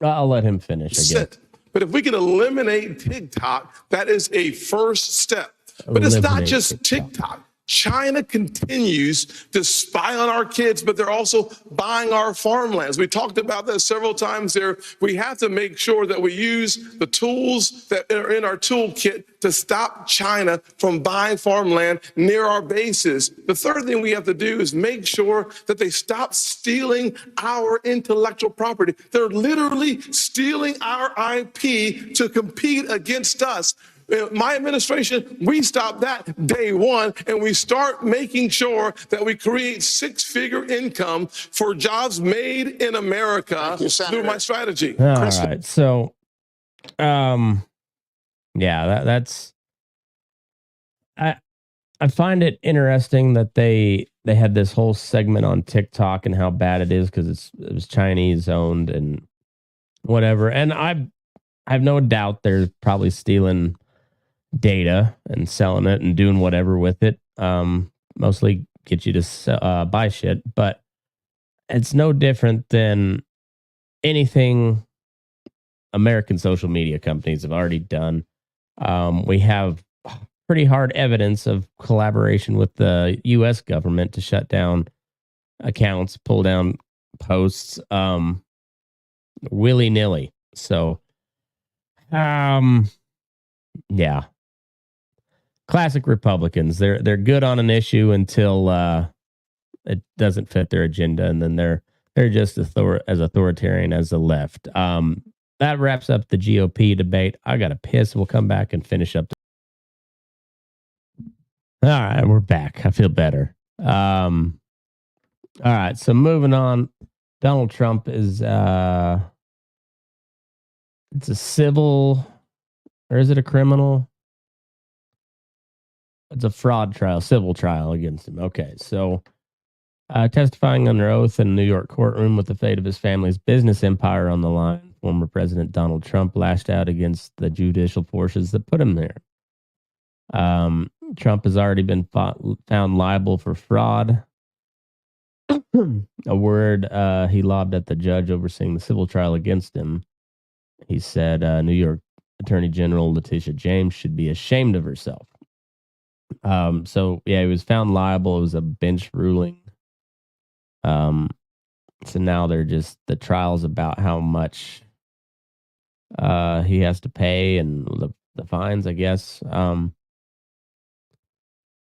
let him finish, I guess. But if we can eliminate TikTok, that is a first step. But it's not just TikTok. China continues to spy on our kids, but they're also buying our farmlands. We talked about that several times there. We have to make sure that we use the tools that are in our toolkit to stop China from buying farmland near our bases. The third thing we have to do is make sure that they stop stealing our intellectual property. They're literally stealing our IP to compete against us. My administration, we stopped that day one, and we start making sure that we create six-figure income for jobs made in America through my strategy. All right. So, yeah, that's. I find it interesting that they had this whole segment on TikTok and how bad it is because it was Chinese owned and whatever. And I have no doubt they're probably stealing data and selling it and doing whatever with it. Mostly get you to buy shit, but it's no different than anything American social media companies have already done. We have pretty hard evidence of collaboration with the U.S. government to shut down accounts, pull down posts willy-nilly. So, yeah. Classic Republicans. They're good on an issue until it doesn't fit their agenda, and then they're just as authoritarian as the left. That wraps up the GOP debate. I got to piss. We'll come back and finish up. All right, we're back. I feel better. All right, so moving on. Donald Trump is it's a civil, or is it a criminal? It's a fraud trial, civil trial against him. Okay, so testifying under oath in a New York courtroom with the fate of his family's business empire on the line, former President Donald Trump lashed out against the judicial forces that put him there. Trump has already been found liable for fraud, a word he lobbed at the judge overseeing the civil trial against him. He said New York Attorney General Letitia James should be ashamed of herself. So yeah, he was found liable. It was a bench ruling. So now the trial's about how much he has to pay and the fines, I guess.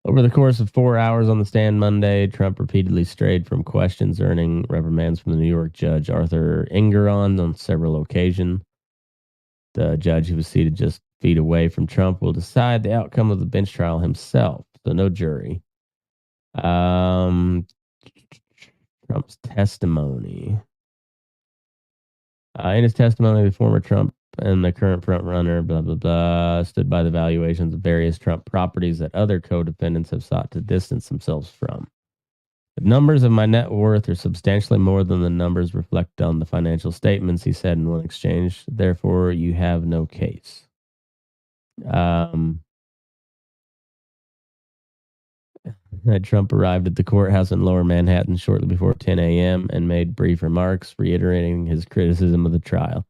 Over the course of 4 hours on the stand Monday, Trump repeatedly strayed from questions, earning reprimands from the New York judge Arthur Engoron on several occasions. The judge, who was seated just feet away from Trump, will decide the outcome of the bench trial himself, so no jury. Trump's testimony. In his testimony, the former Trump and the current frontrunner, blah, blah, blah, stood by the valuations of various Trump properties that other co-defendants have sought to distance themselves from. The numbers of my net worth are substantially more than the numbers reflected on the financial statements, he said in one exchange. Therefore, you have no case. Trump arrived at the courthouse in Lower Manhattan shortly before 10 a.m. and made brief remarks, reiterating his criticism of the trial.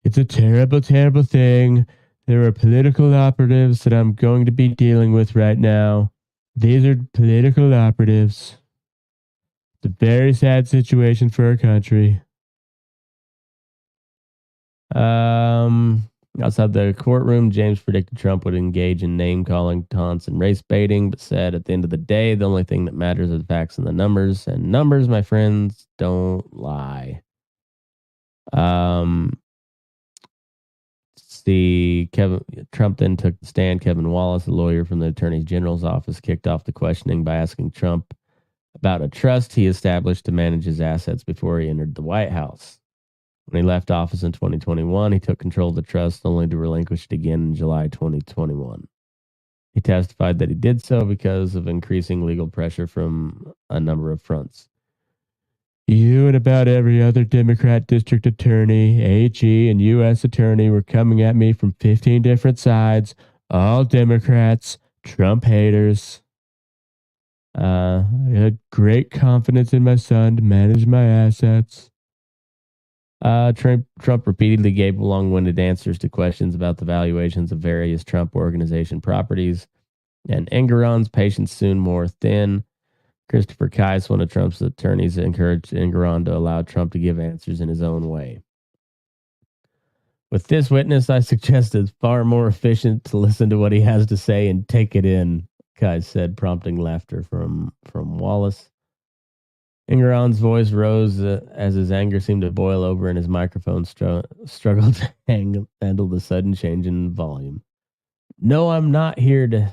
It's a terrible, terrible thing. There are political operatives that I'm going to be dealing with right now. These are political operatives. It's a very sad situation for our country. Outside the courtroom, James predicted Trump would engage in name-calling, taunts, and race baiting, but said at the end of the day, the only thing that matters are the facts and the numbers. And numbers, my friends, don't lie. Trump then took the stand. Kevin Wallace, a lawyer from the Attorney General's office, kicked off the questioning by asking Trump about a trust he established to manage his assets before he entered the White House. When he left office in 2021, he took control of the trust only to relinquish it again in July 2021. He testified that he did so because of increasing legal pressure from a number of fronts. You and about every other Democrat district attorney, AG, and U.S. attorney were coming at me from 15 different sides, all Democrats, Trump haters. I had great confidence in my son to manage my assets. Trump repeatedly gave long-winded answers to questions about the valuations of various Trump Organization properties, and Engoron's patience soon wore thin. Christopher Kise, one of Trump's attorneys, encouraged Engoron to allow Trump to give answers in his own way. With this witness, I suggest it's far more efficient to listen to what he has to say and take it in, Kise said, prompting laughter from Wallace. Engoron's voice rose as his anger seemed to boil over and his microphone struggled to handle the sudden change in volume. No, I'm not here to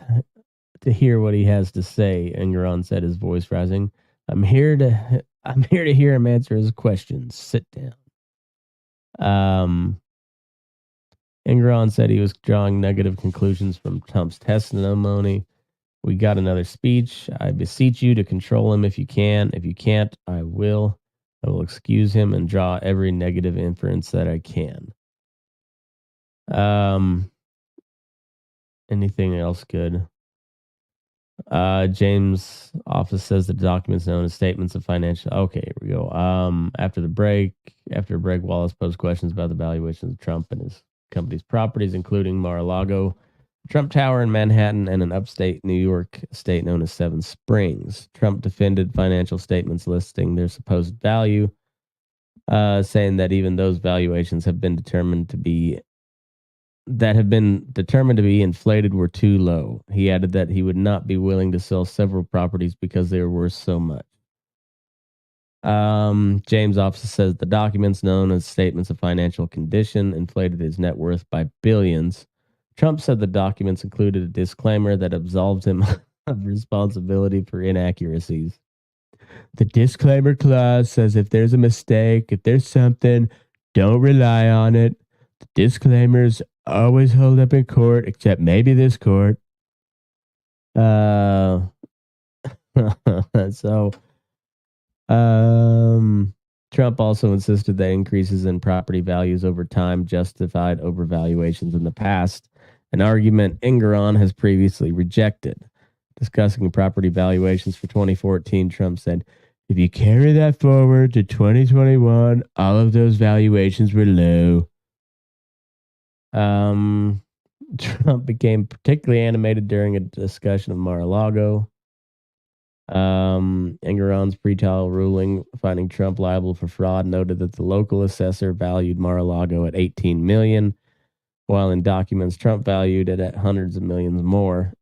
hear what he has to say, Engoron said, his voice rising. I'm here to hear him answer his questions. Sit down. Engoron said he was drawing negative conclusions from Trump's testimony. We got another speech. I beseech you to control him if you can. If you can't, I will. I will excuse him and draw every negative inference that I can. Anything else good? James' office says the documents known as statements of financial. Okay, here we go. After a break, Wallace posed questions about the valuations of Trump and his company's properties, including Mar-a-Lago, Trump Tower in Manhattan and an upstate New York estate known as Seven Springs. Trump defended financial statements listing their supposed value, saying that even those valuations have been determined to be inflated were too low. He added that he would not be willing to sell several properties because they were worth so much. James' office says the documents known as statements of financial condition inflated his net worth by billions. Trump said the documents included a disclaimer that absolved him of responsibility for inaccuracies. The disclaimer clause says if there's a mistake, if there's something, don't rely on it. The disclaimers always hold up in court, except maybe this court. Trump also insisted that increases in property values over time justified overvaluations in the past, an argument Engeron has previously rejected. Discussing property valuations for 2014, Trump said, if you carry that forward to 2021, all of those valuations were low. Trump became particularly animated during a discussion of Mar-a-Lago. Engeron's pretrial ruling finding Trump liable for fraud noted that the local assessor valued Mar-a-Lago at $18 million, while in documents Trump valued it at hundreds of millions more.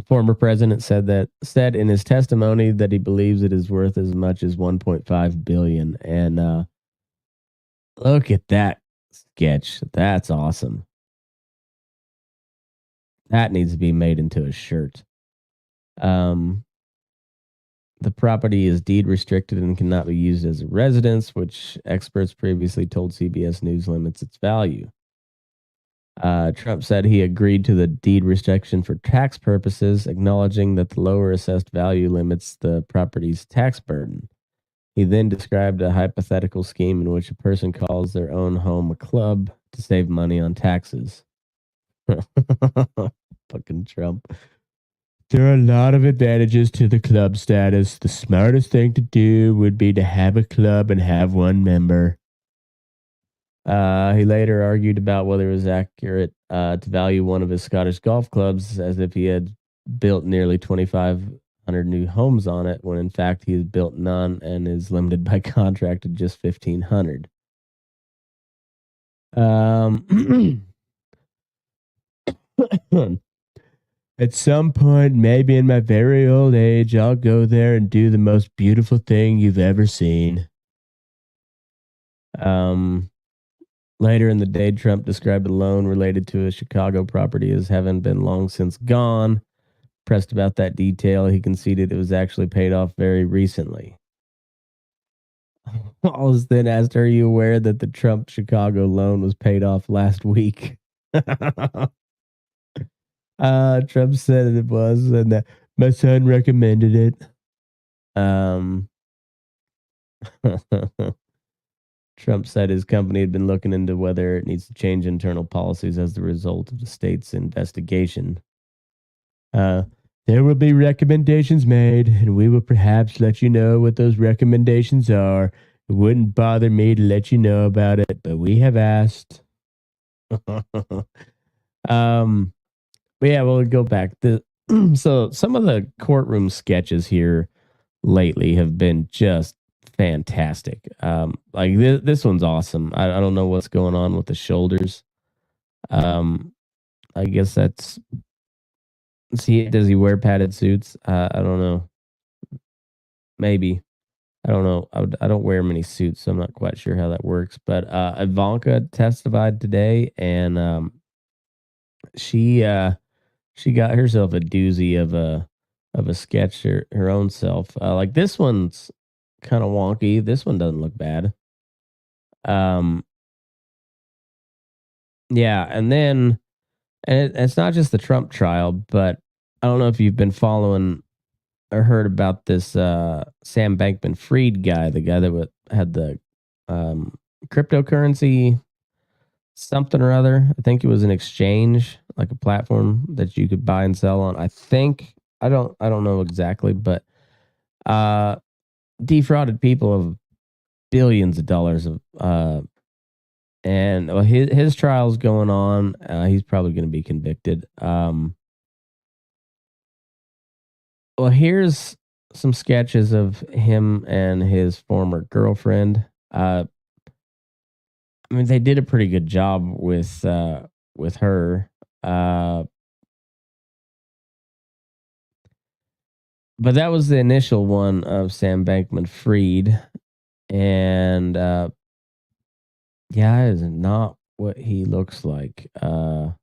Former president said in his testimony that he believes it is worth as much as $1.5 billion. And look at that sketch. That's awesome. That needs to be made into a shirt. The property is deed restricted and cannot be used as a residence, which experts previously told CBS News limits its value. Trump said he agreed to the deed restriction for tax purposes, acknowledging that the lower assessed value limits the property's tax burden. He then described a hypothetical scheme in which a person calls their own home a club to save money on taxes. Fucking Trump. There are a lot of advantages to the club status. The smartest thing to do would be to have a club and have one member. He later argued about whether it was accurate to value one of his Scottish golf clubs as if he had built nearly 2,500 new homes on it, when in fact he has built none and is limited by contract to just 1,500. At some point, maybe in my very old age, I'll go there and do the most beautiful thing you've ever seen. Later in the day, Trump described a loan related to a Chicago property as having been long since gone. Pressed about that detail, he conceded it was actually paid off very recently. Wallace then asked, are you aware that the Trump Chicago loan was paid off last week? Trump said it was, and that my son recommended it. Trump said his company had been looking into whether it needs to change internal policies as the result of the state's investigation. There will be recommendations made, and we will perhaps let you know what those recommendations are. It wouldn't bother me to let you know about it, but we have asked. But yeah, we'll go back. So some of the courtroom sketches here lately have been just fantastic. Like this one's awesome. I don't know what's going on with the shoulders. I guess that's. Does he wear padded suits? I don't know. Maybe. I don't know. I don't wear many suits, so I'm not quite sure how that works. But Ivanka testified today, and she got herself a doozy of a sketch her own self. Like this one's kind of wonky. This one doesn't look bad. Yeah, and then it's not just the Trump trial, but I don't know if you've been following or heard about this Sam Bankman-Fried guy, the guy that had the cryptocurrency something or other. I think it was an exchange, like a platform that you could buy and sell on. I think I don't know exactly, but defrauded people of billions of dollars of And well, his trial's going on. He's probably going to be convicted. Well, here's some sketches of him and his former girlfriend. I mean, they did a pretty good job with her. But that was the initial one of Sam Bankman-Fried, and yeah, that is not what he looks like. Oh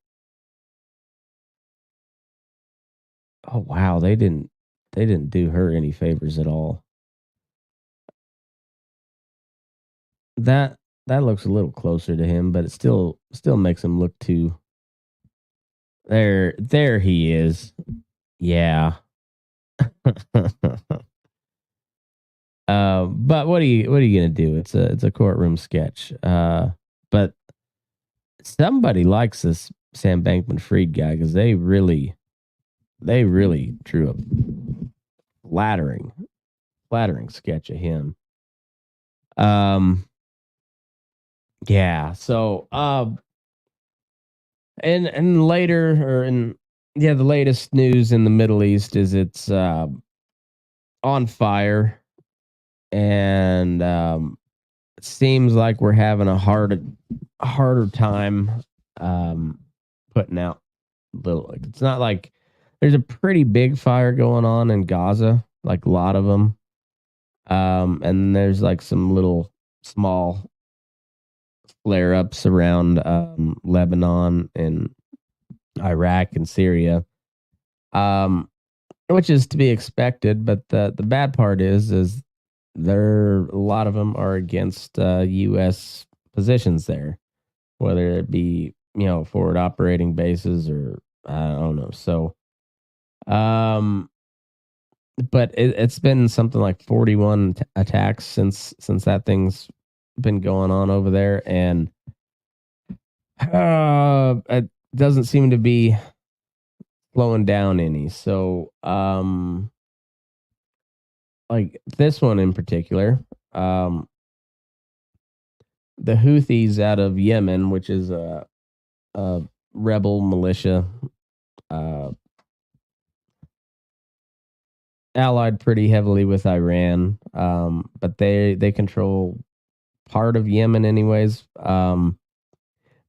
wow, they didn't do her any favors at all. That looks a little closer to him, but it still makes him look too. There he is. Yeah. But what are you gonna do? It's a courtroom sketch. But somebody likes this Sam Bankman-Fried guy because they really drew a flattering sketch of him. Yeah. So and later or in the latest news in the Middle East is it's on fire, and it seems like we're having a harder time putting out little. Like, it's not like there's a pretty big fire going on in Gaza, like a lot of them, and there's like some little small flare ups around Lebanon and Iraq and Syria. Which is to be expected, but the bad part is a lot of them are against U.S. positions there, whether it be forward operating bases or I don't know. So, but it's been something like 41 attacks since that thing's been going on over there, and it doesn't seem to be slowing down any. So like this one in particular, the Houthis out of Yemen, which is a rebel militia, allied pretty heavily with Iran, but they control part of Yemen anyways.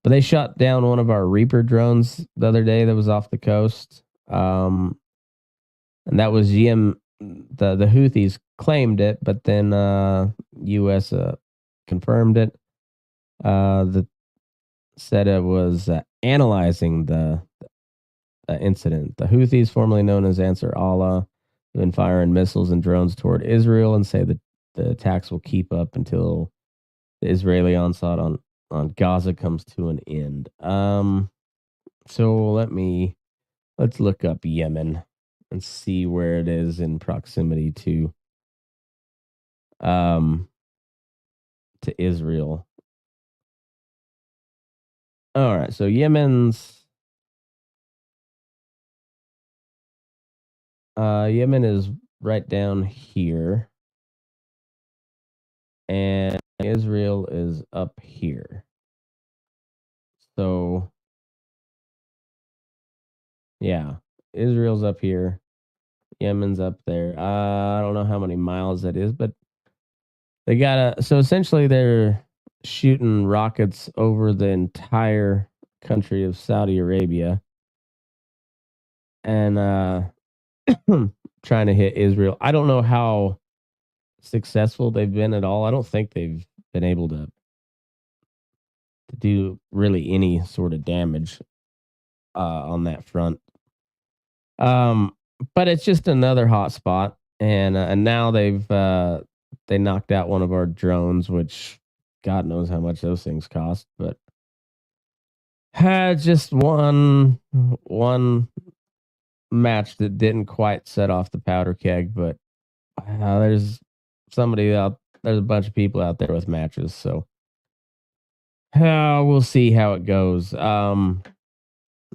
But they shot down one of our Reaper drones the other day that was off the coast. And that was the Houthis claimed it, but then U.S. confirmed it. That said it was analyzing the incident. The Houthis, formerly known as Ansar Allah, have been firing missiles and drones toward Israel and say that the attacks will keep up until the Israeli onslaught on Gaza comes to an end. So let's look up Yemen and see where it is in proximity to Israel. All right, so Yemen is right down here, and Israel is up here. So yeah, Israel's up here, Yemen's up there. I don't know how many miles that is, but they so essentially they're shooting rockets over the entire country of Saudi Arabia and trying to hit Israel. I don't know how successful they've been at all. I don't think they've been able to do really any sort of damage on that front. But it's just another hot spot, and now they knocked out one of our drones, which God knows how much those things cost, but had just one match that didn't quite set off the powder keg, but there's a bunch of people out there with matches, so we'll see how it goes.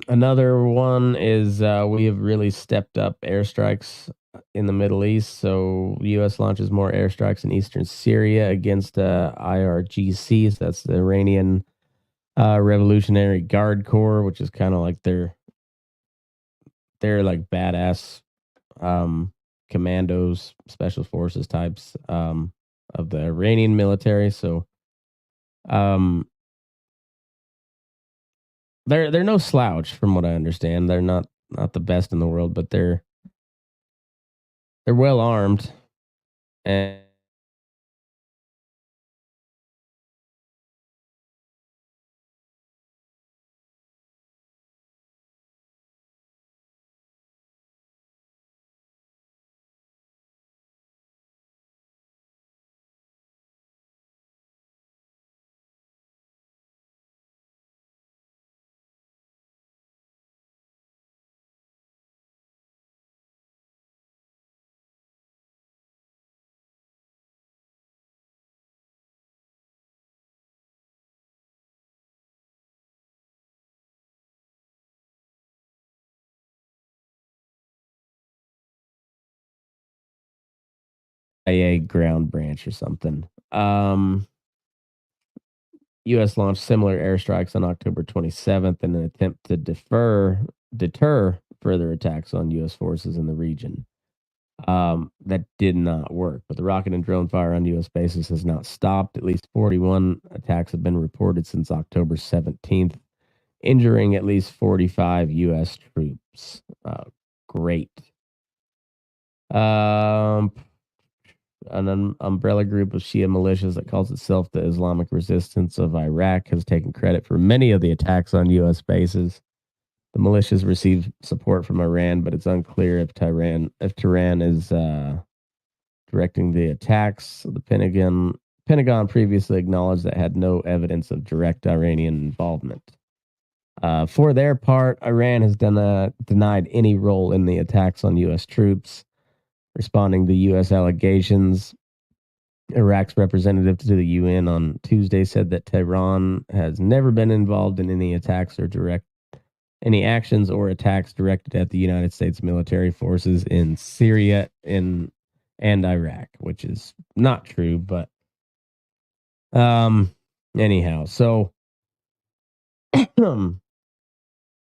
Another one is we have really stepped up airstrikes in the Middle East. So the U.S. launches more airstrikes in eastern Syria against IRGC. So that's the Iranian Revolutionary Guard Corps, which is kind of like they're like badass commandos, special forces types of the Iranian military. So they're no slouch from what I understand. They're not the best in the world, but they're well armed and a ground branch or something. U.S. launched similar airstrikes on October 27th in an attempt to deter further attacks on U.S. forces in the region. That did not work, but the rocket and drone fire on U.S. bases has not stopped. At least 41 attacks have been reported since October 17th, injuring at least 45 U.S. troops. Great. An umbrella group of Shia militias that calls itself the Islamic Resistance of Iraq has taken credit for many of the attacks on U.S. bases. The militias receive support from Iran, but it's unclear if Tehran is directing the attacks. The Pentagon previously acknowledged that it had no evidence of direct Iranian involvement. For their part, Iran has denied any role in the attacks on U.S. troops. Responding to U.S. allegations, Iraq's representative to the UN on Tuesday said that Tehran has never been involved in any attacks or any actions or attacks directed at the United States military forces in Syria and Iraq, which is not true, but anyhow, so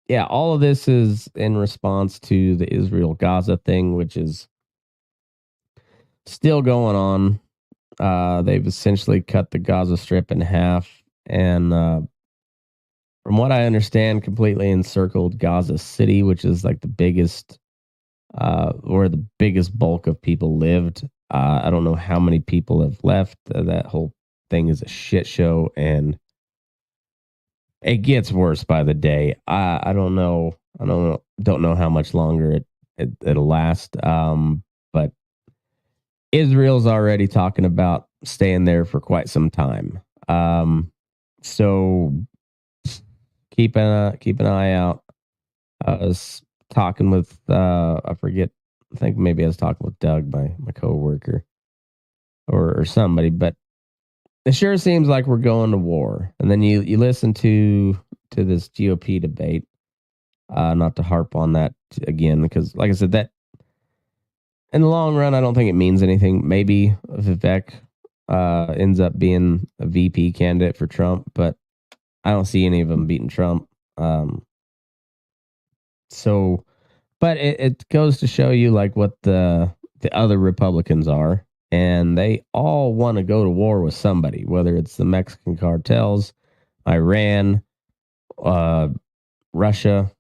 yeah, all of this is in response to the Israel-Gaza thing, which is still going on. They've essentially cut the Gaza Strip in half, and from what I understand, completely encircled Gaza City, which is like the biggest, where the biggest bulk of people lived. I don't know how many people have left. That whole thing is a shit show, and it gets worse by the day. I don't know. Don't know how much longer it'll last. But Israel's already talking about staying there for quite some time. So keep an eye out. I was talking with I think maybe I was talking with Doug, my coworker, or somebody, but it sure seems like we're going to war. And then you listen to this GOP debate. Not to harp on that again, because like I said, that in the long run, I don't think it means anything. Maybe Vivek ends up being a VP candidate for Trump, but I don't see any of them beating Trump. So, but it goes to show you like what the other Republicans are, and they all want to go to war with somebody, whether it's the Mexican cartels, Iran, Russia,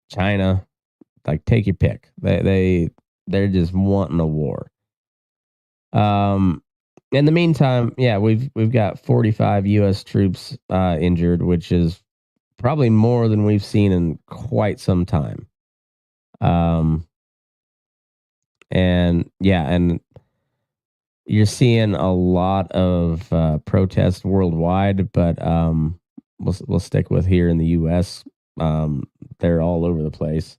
China. Like, take your pick. They're just wanting a war. In the meantime, yeah, we've got 45 U.S. troops injured, which is probably more than we've seen in quite some time. And yeah, and you're seeing a lot of protests worldwide, but we'll stick with here in the U.S. They're all over the place,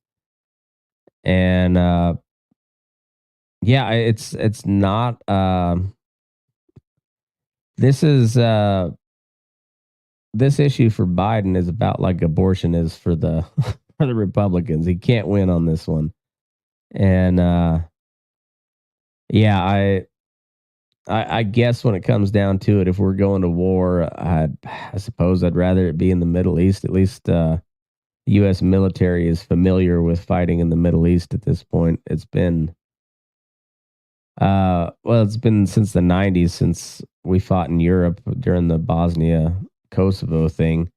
and yeah, it's not. This is this issue for Biden is about like abortion is for the for the Republicans. He can't win on this one, and yeah, I guess when it comes down to it, if we're going to war, I suppose I'd rather it be in the Middle East. At least the U.S. military is familiar with fighting in the Middle East at this point. It's been it's been since the 90s, since we fought in Europe during the Bosnia Kosovo thing.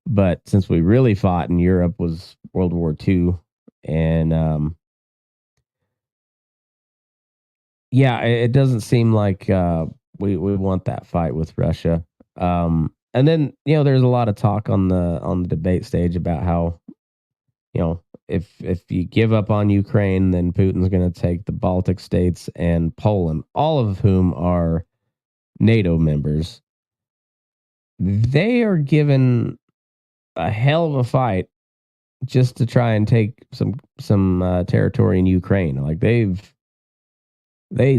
But since we really fought in Europe was World War II. And it doesn't seem like we want that fight with Russia. And then, there's a lot of talk on the debate stage about how, if you give up on Ukraine, then Putin's going to take the Baltic states and Poland, all of whom are NATO members. They are given a hell of a fight just to try and take some territory in Ukraine. Like they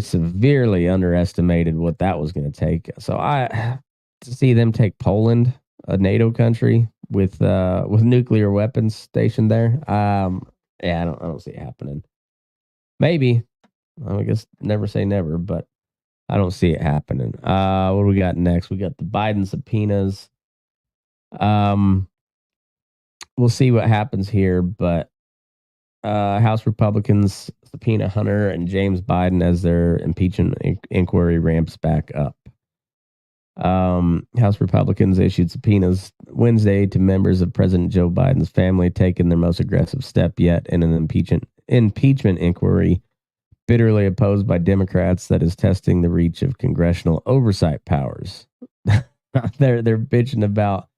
severely underestimated what that was going to take. So to see them take Poland, a NATO country with nuclear weapons stationed there, I don't see it happening. Maybe, I guess never say never, but I don't see it happening. What do we got next? We got the Biden subpoenas. We'll see what happens here, but House Republicans subpoena Hunter and James Biden as their impeachment inquiry ramps back up. House Republicans issued subpoenas Wednesday to members of President Joe Biden's family, taking their most aggressive step yet in an impeachment inquiry bitterly opposed by Democrats that is testing the reach of congressional oversight powers. They're bitching about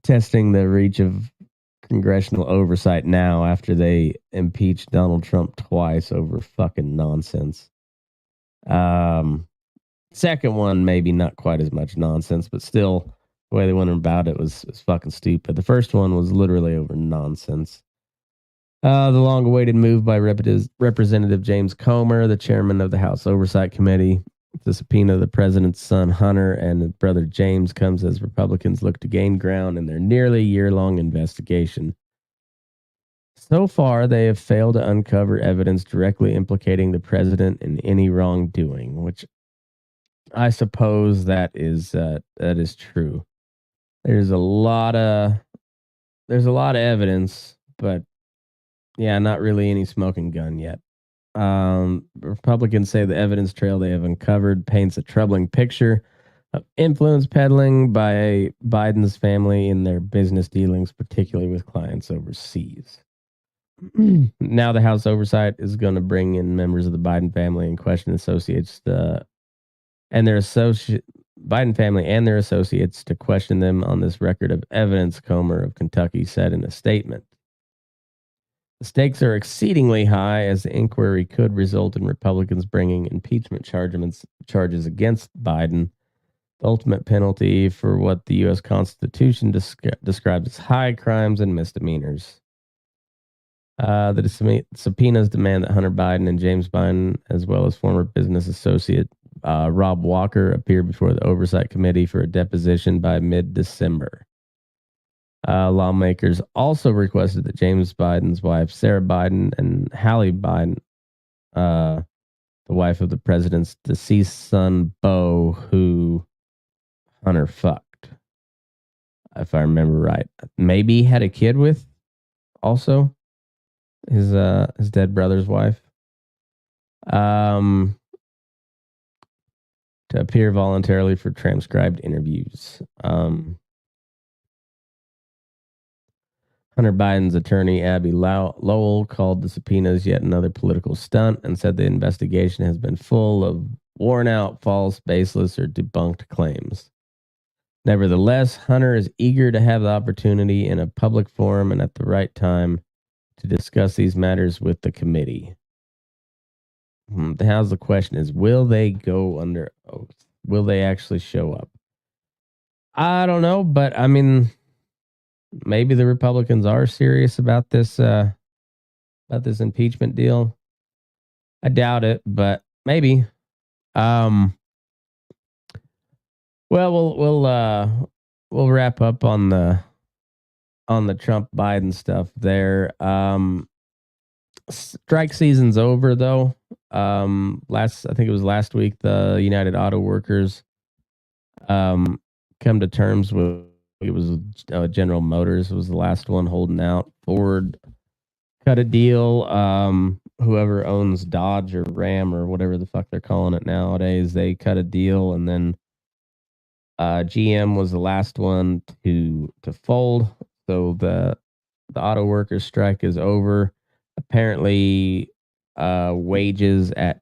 testing the reach of congressional oversight now after they impeached Donald Trump twice over fucking nonsense. Second one, maybe not quite as much nonsense, but still the way they went about it was fucking stupid. The first one was literally over nonsense. The long-awaited move by Representative James Comer, the chairman of the House Oversight Committee, to subpoena the president's son Hunter and brother James, comes as Republicans look to gain ground in their nearly year-long investigation. So far, they have failed to uncover evidence directly implicating the president in any wrongdoing, which I suppose that is true. There's a lot of evidence, but not really any smoking gun yet. Republicans say the evidence trail they have uncovered paints a troubling picture of influence peddling by Biden's family in their business dealings, particularly with clients overseas. Now the House Oversight is going to bring in members of the Biden family and question associates Biden family and their associates to question them on this record of evidence, Comer of Kentucky said in a statement. The stakes are exceedingly high as the inquiry could result in Republicans bringing impeachment charges against Biden. The ultimate penalty for what the U.S. Constitution describes as high crimes and misdemeanors. The subpoenas demand that Hunter Biden and James Biden, as well as former business associate Rob Walker, appear before the Oversight Committee for a deposition by mid-December. Lawmakers also requested that James Biden's wife, Sarah Biden, and Hallie Biden, the wife of the president's deceased son, Beau, who Hunter fucked, if I remember right, maybe had a kid with, also his dead brother's wife, to appear voluntarily for transcribed interviews. Hunter Biden's attorney, Abby Lowell, called the subpoenas yet another political stunt and said the investigation has been full of worn-out, false, baseless, or debunked claims. Nevertheless, Hunter is eager to have the opportunity in a public forum and at the right time to discuss these matters with the committee. How's the question is, will they go under oath? Will they actually show up? I don't know, but I mean, maybe the Republicans are serious about this impeachment deal. I doubt it, but maybe. Well, we'll wrap up on the Trump Biden stuff there. Strike season's over though. I think it was last week, the United Auto Workers come to terms with, it was General Motors was the last one holding out. Ford cut a deal. Whoever owns Dodge or Ram or whatever the fuck they're calling it nowadays, they cut a deal, and then GM was the last one to fold. So the auto workers strike is over. Apparently, wages at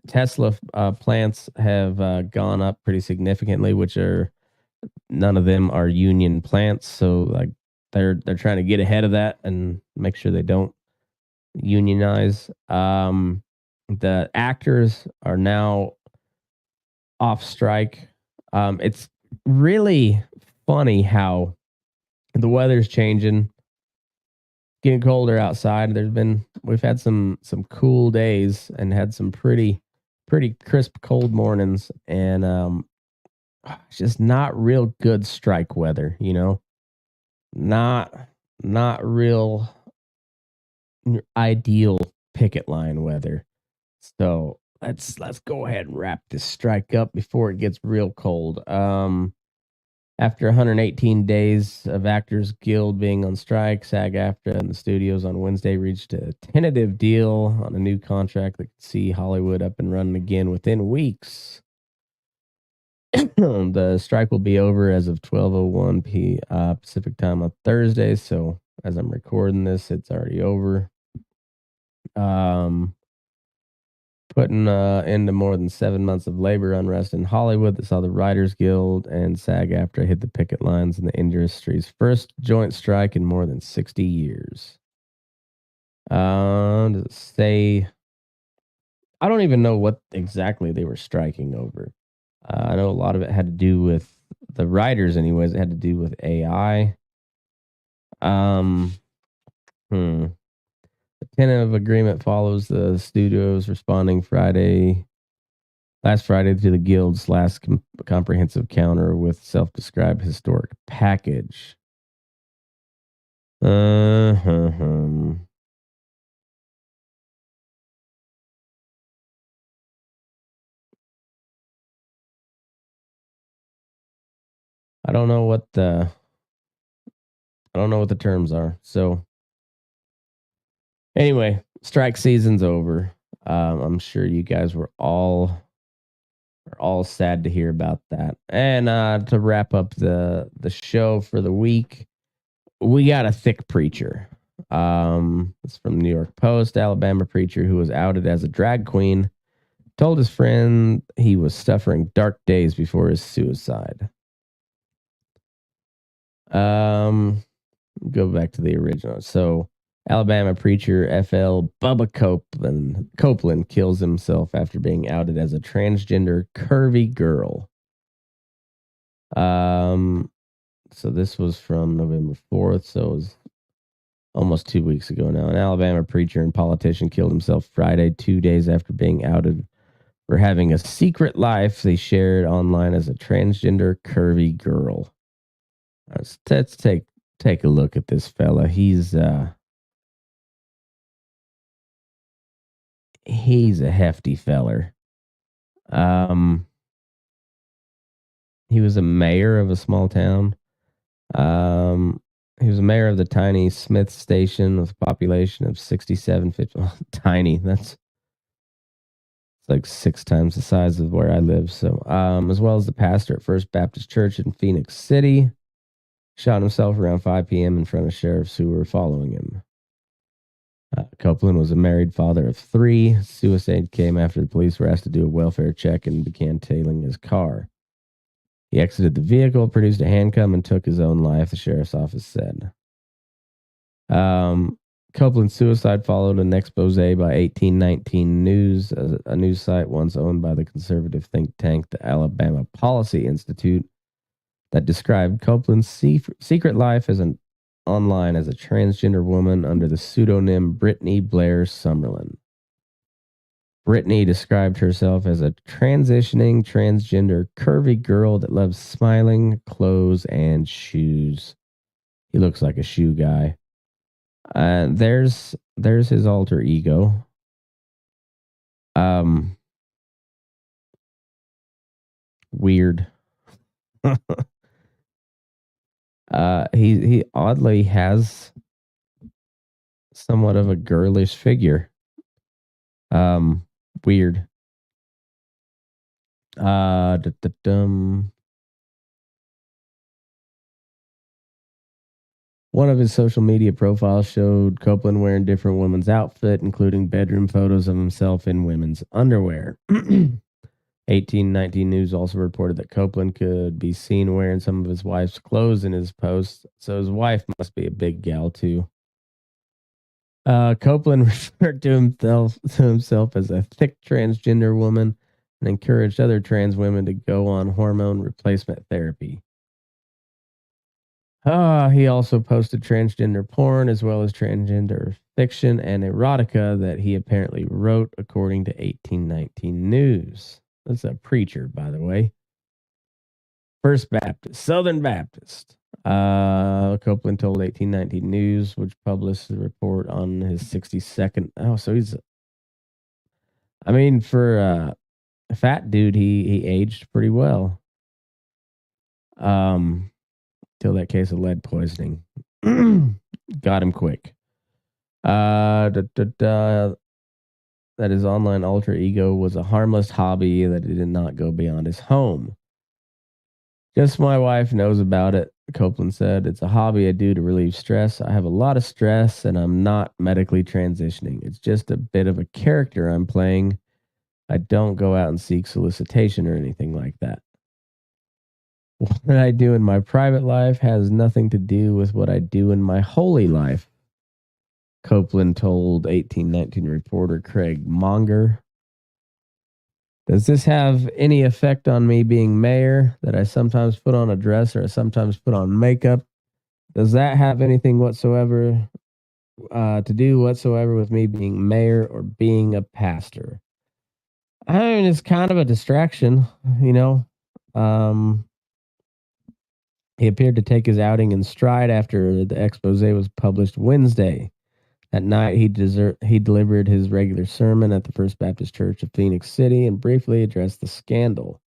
Tesla plants have gone up pretty significantly, which are none of them are union plants. So like they're trying to get ahead of that and make sure they don't unionize. The actors are now off strike. It's really funny how the weather's changing, getting colder outside. We've had some cool days and had some pretty crisp cold mornings, and it's just not real good strike weather, not real ideal picket line weather. So let's go ahead and wrap this strike up before it gets real cold. After 118 days of Actors Guild being on strike, SAG-AFTRA and the studios on Wednesday reached a tentative deal on a new contract that could see Hollywood up and running again within weeks. The strike will be over as of 12:01 p.m. Pacific time on Thursday. So as I'm recording this, it's already over. Putting into more than 7 months of labor unrest in Hollywood that saw the Writers Guild and SAG-AFTRA hit the picket lines in the industry's first joint strike in more than 60 years. Does it say? I don't even know what exactly they were striking over. I know a lot of it had to do with the writers, anyways. It had to do with AI. The tentative agreement follows the studios responding last Friday to the Guild's last comprehensive counter with self-described historic package. I don't know what the terms are. So anyway, strike season's over. I'm sure you guys are all sad to hear about that. And to wrap up the show for the week, we got a Thicc preacher. It's from the New York Post. Alabama preacher who was outed as a drag queen told his friend he was suffering dark days before his suicide. Go back to the original. So Alabama preacher F.L. Bubba Copeland kills himself after being outed as a transgender curvy girl. So this was from November 4th, so it was almost 2 weeks ago now. An Alabama preacher and politician killed himself Friday, 2 days after being outed for having a secret life they shared online as a transgender curvy girl. Let's take a look at this fella. He's a hefty feller. He was a mayor of a small town. He was a mayor of the tiny Smith Station with a population of 6750. Tiny. It's like 6 times the size of where I live. So, as well as the pastor at First Baptist Church in Phoenix City, shot himself around 5 p.m. in front of sheriffs who were following him. Copeland was a married father of 3. Suicide came after the police were asked to do a welfare check and began tailing his car. He exited the vehicle, produced a handgun, and took his own life, the sheriff's office said. Copeland's suicide followed an expose by 1819 News, a news site once owned by the conservative think tank, the Alabama Policy Institute, that described Copeland's secret life online as a transgender woman under the pseudonym Brittany Blair Summerlin. Brittany described herself as a transitioning transgender curvy girl that loves smiling, clothes, and shoes. He looks like a shoe guy. There's his alter ego. Weird. He oddly has somewhat of a girlish figure. Weird. One of his social media profiles showed Copeland wearing different women's outfit, including bedroom photos of himself in women's underwear. 1819 News also reported that Copeland could be seen wearing some of his wife's clothes in his posts, so his wife must be a big gal too. Copeland referred to himself as a thick transgender woman and encouraged other trans women to go on hormone replacement therapy. He also posted transgender porn as well as transgender fiction and erotica that he apparently wrote, according to 1819 News. That's a preacher, by the way. First Baptist, Southern Baptist. Copeland told 1819 News, which published the report on his 62nd. Oh, so he's. I mean, for a fat dude, he aged pretty well. Till that case of lead poisoning got him quick. That his online alter ego was a harmless hobby that did not go beyond his home. Just my wife knows about it, Copeland said. It's a hobby I do to relieve stress. I have a lot of stress and I'm not medically transitioning. It's just a bit of a character I'm playing. I don't go out and seek solicitation or anything like that. What I do in my private life has nothing to do with what I do in my holy life, Copeland told 1819 reporter Craig Monger. Does this have any effect on me being mayor, that I sometimes put on a dress or I sometimes put on makeup? Does that have anything whatsoever to do whatsoever with me being mayor or being a pastor? I mean, it's kind of a distraction, you know. He appeared to take his outing in stride after the expose was published Wednesday. That night, he delivered his regular sermon at the First Baptist Church of Phoenix City and briefly addressed the scandal.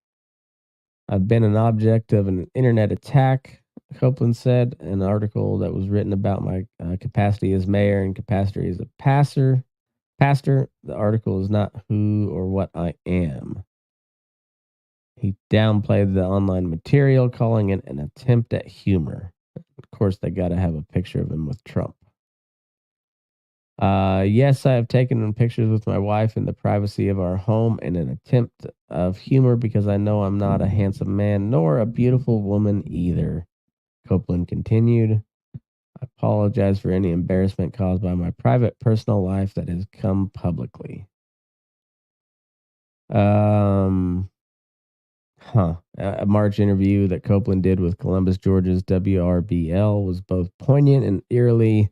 I've been an object of an internet attack, Copeland said, an article that was written about my capacity as mayor and capacity as a pastor. The article is not who or what I am. He downplayed the online material, calling it an attempt at humor. Of course, they got to have a picture of him with Trump. Yes, I have taken pictures with my wife in the privacy of our home in an attempt of humor because I know I'm not a handsome man nor a beautiful woman either, Copeland continued. I apologize for any embarrassment caused by my private personal life that has come publicly. A March interview that Copeland did with Columbus, Georgia's WRBL was both poignant and eerily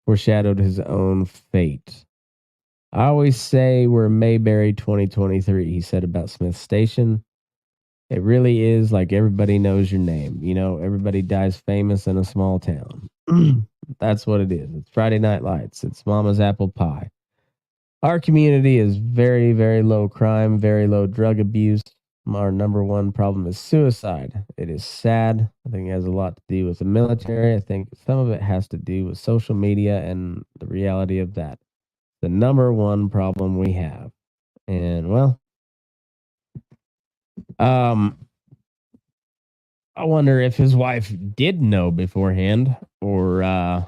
foreshadowed his own fate. I always say we're Mayberry 2023, he said about Smith Station. It really is like everybody knows your name. You know, everybody dies famous in a small town. That's what it is. It's Friday Night Lights. It's Mama's apple pie. Our community is very, very low crime, very low drug abuse. Our number one problem is suicide. It is sad. I think it has a lot to do with the military. I think some of it has to do with social media and the reality of that. The number one problem we have. And well, I wonder if his wife did know beforehand or I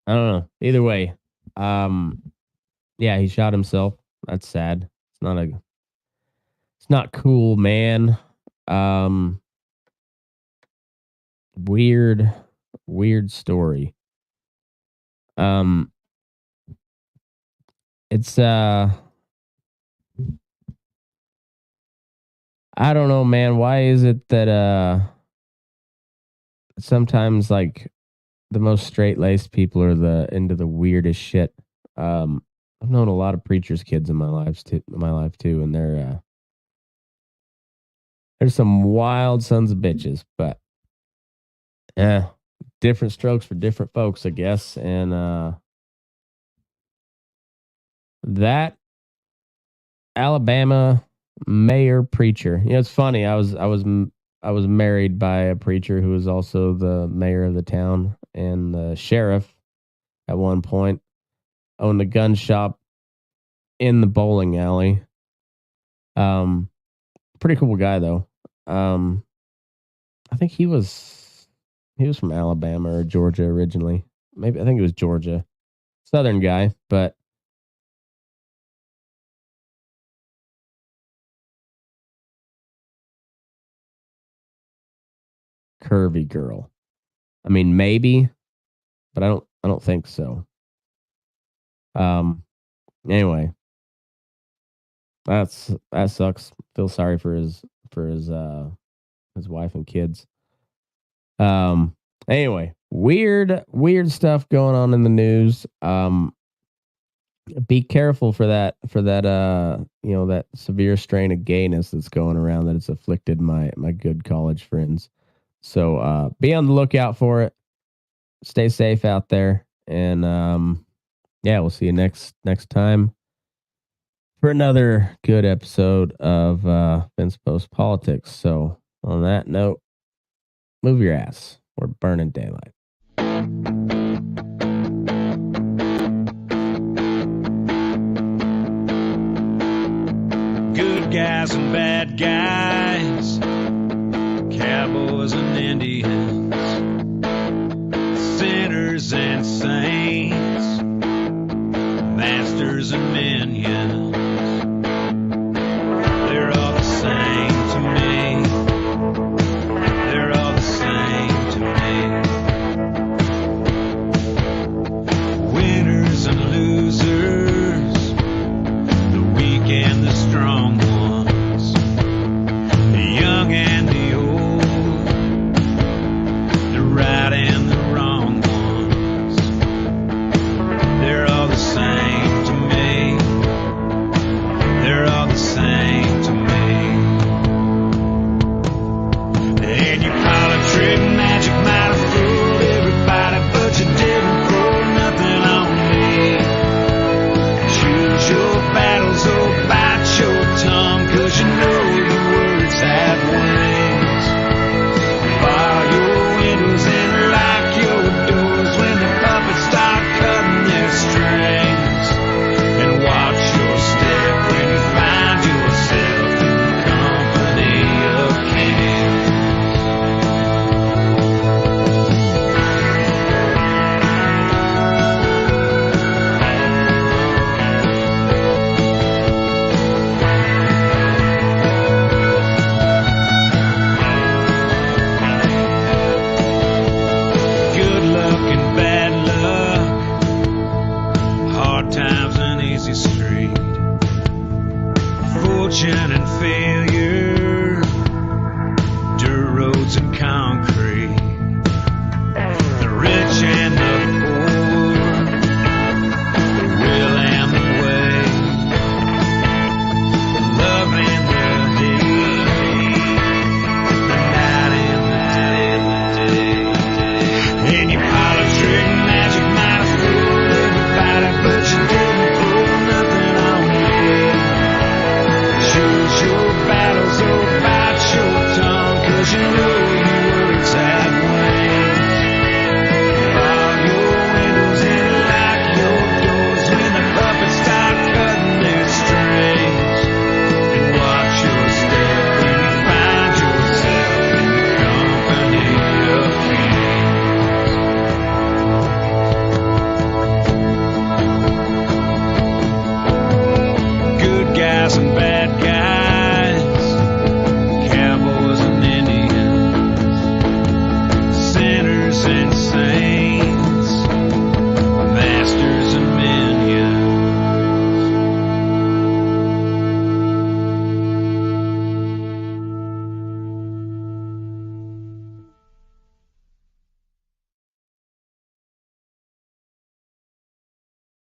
don't know. Either way, yeah, he shot himself. That's sad. It's not cool, man. Weird story. It's I don't know, man. Why is it that sometimes like the most straight-laced people are into the weirdest shit? I've known a lot of preachers' kids in my life too, and there's some wild sons of bitches, but different strokes for different folks, I guess. And that Alabama mayor preacher. You know, it's funny. I was married by a preacher who was also the mayor of the town and the sheriff at one point. Owned a gun shop in the bowling alley. Pretty cool guy though. I think he was from Alabama or Georgia originally. I think it was Georgia. Southern guy, but curvy girl. I mean, maybe, but I don't think so. Anyway, that sucks. Feel sorry for his wife and kids. Anyway, weird stuff going on in the news. Be careful for that that severe strain of gayness that's going around that it's afflicted my good college friends. So be on the lookout for it. Stay safe out there, and we'll see you next time for another good episode of Vince Post Politics. So on that note, move your ass. We're burning daylight. Good guys and bad guys, cowboys and Indians, sinners and saints, masters and minions. They're all the same to me. They're all the same to me. Winners and losers, the weak and the strong ones, the young and the old, the right and the wrong ones. They're all the same to me. They're all the same to me. And your collar trick magic might have fooled everybody, but you didn't throw nothing on me. Choose your battles or bite your tongue, 'cause you know your words have wings. Bar your windows and lock your doors when the puppets start cutting their strings. And watch your step when you find yourself in the company of kings. Good luck and bad luck, hard times and easy street, fortune and failure,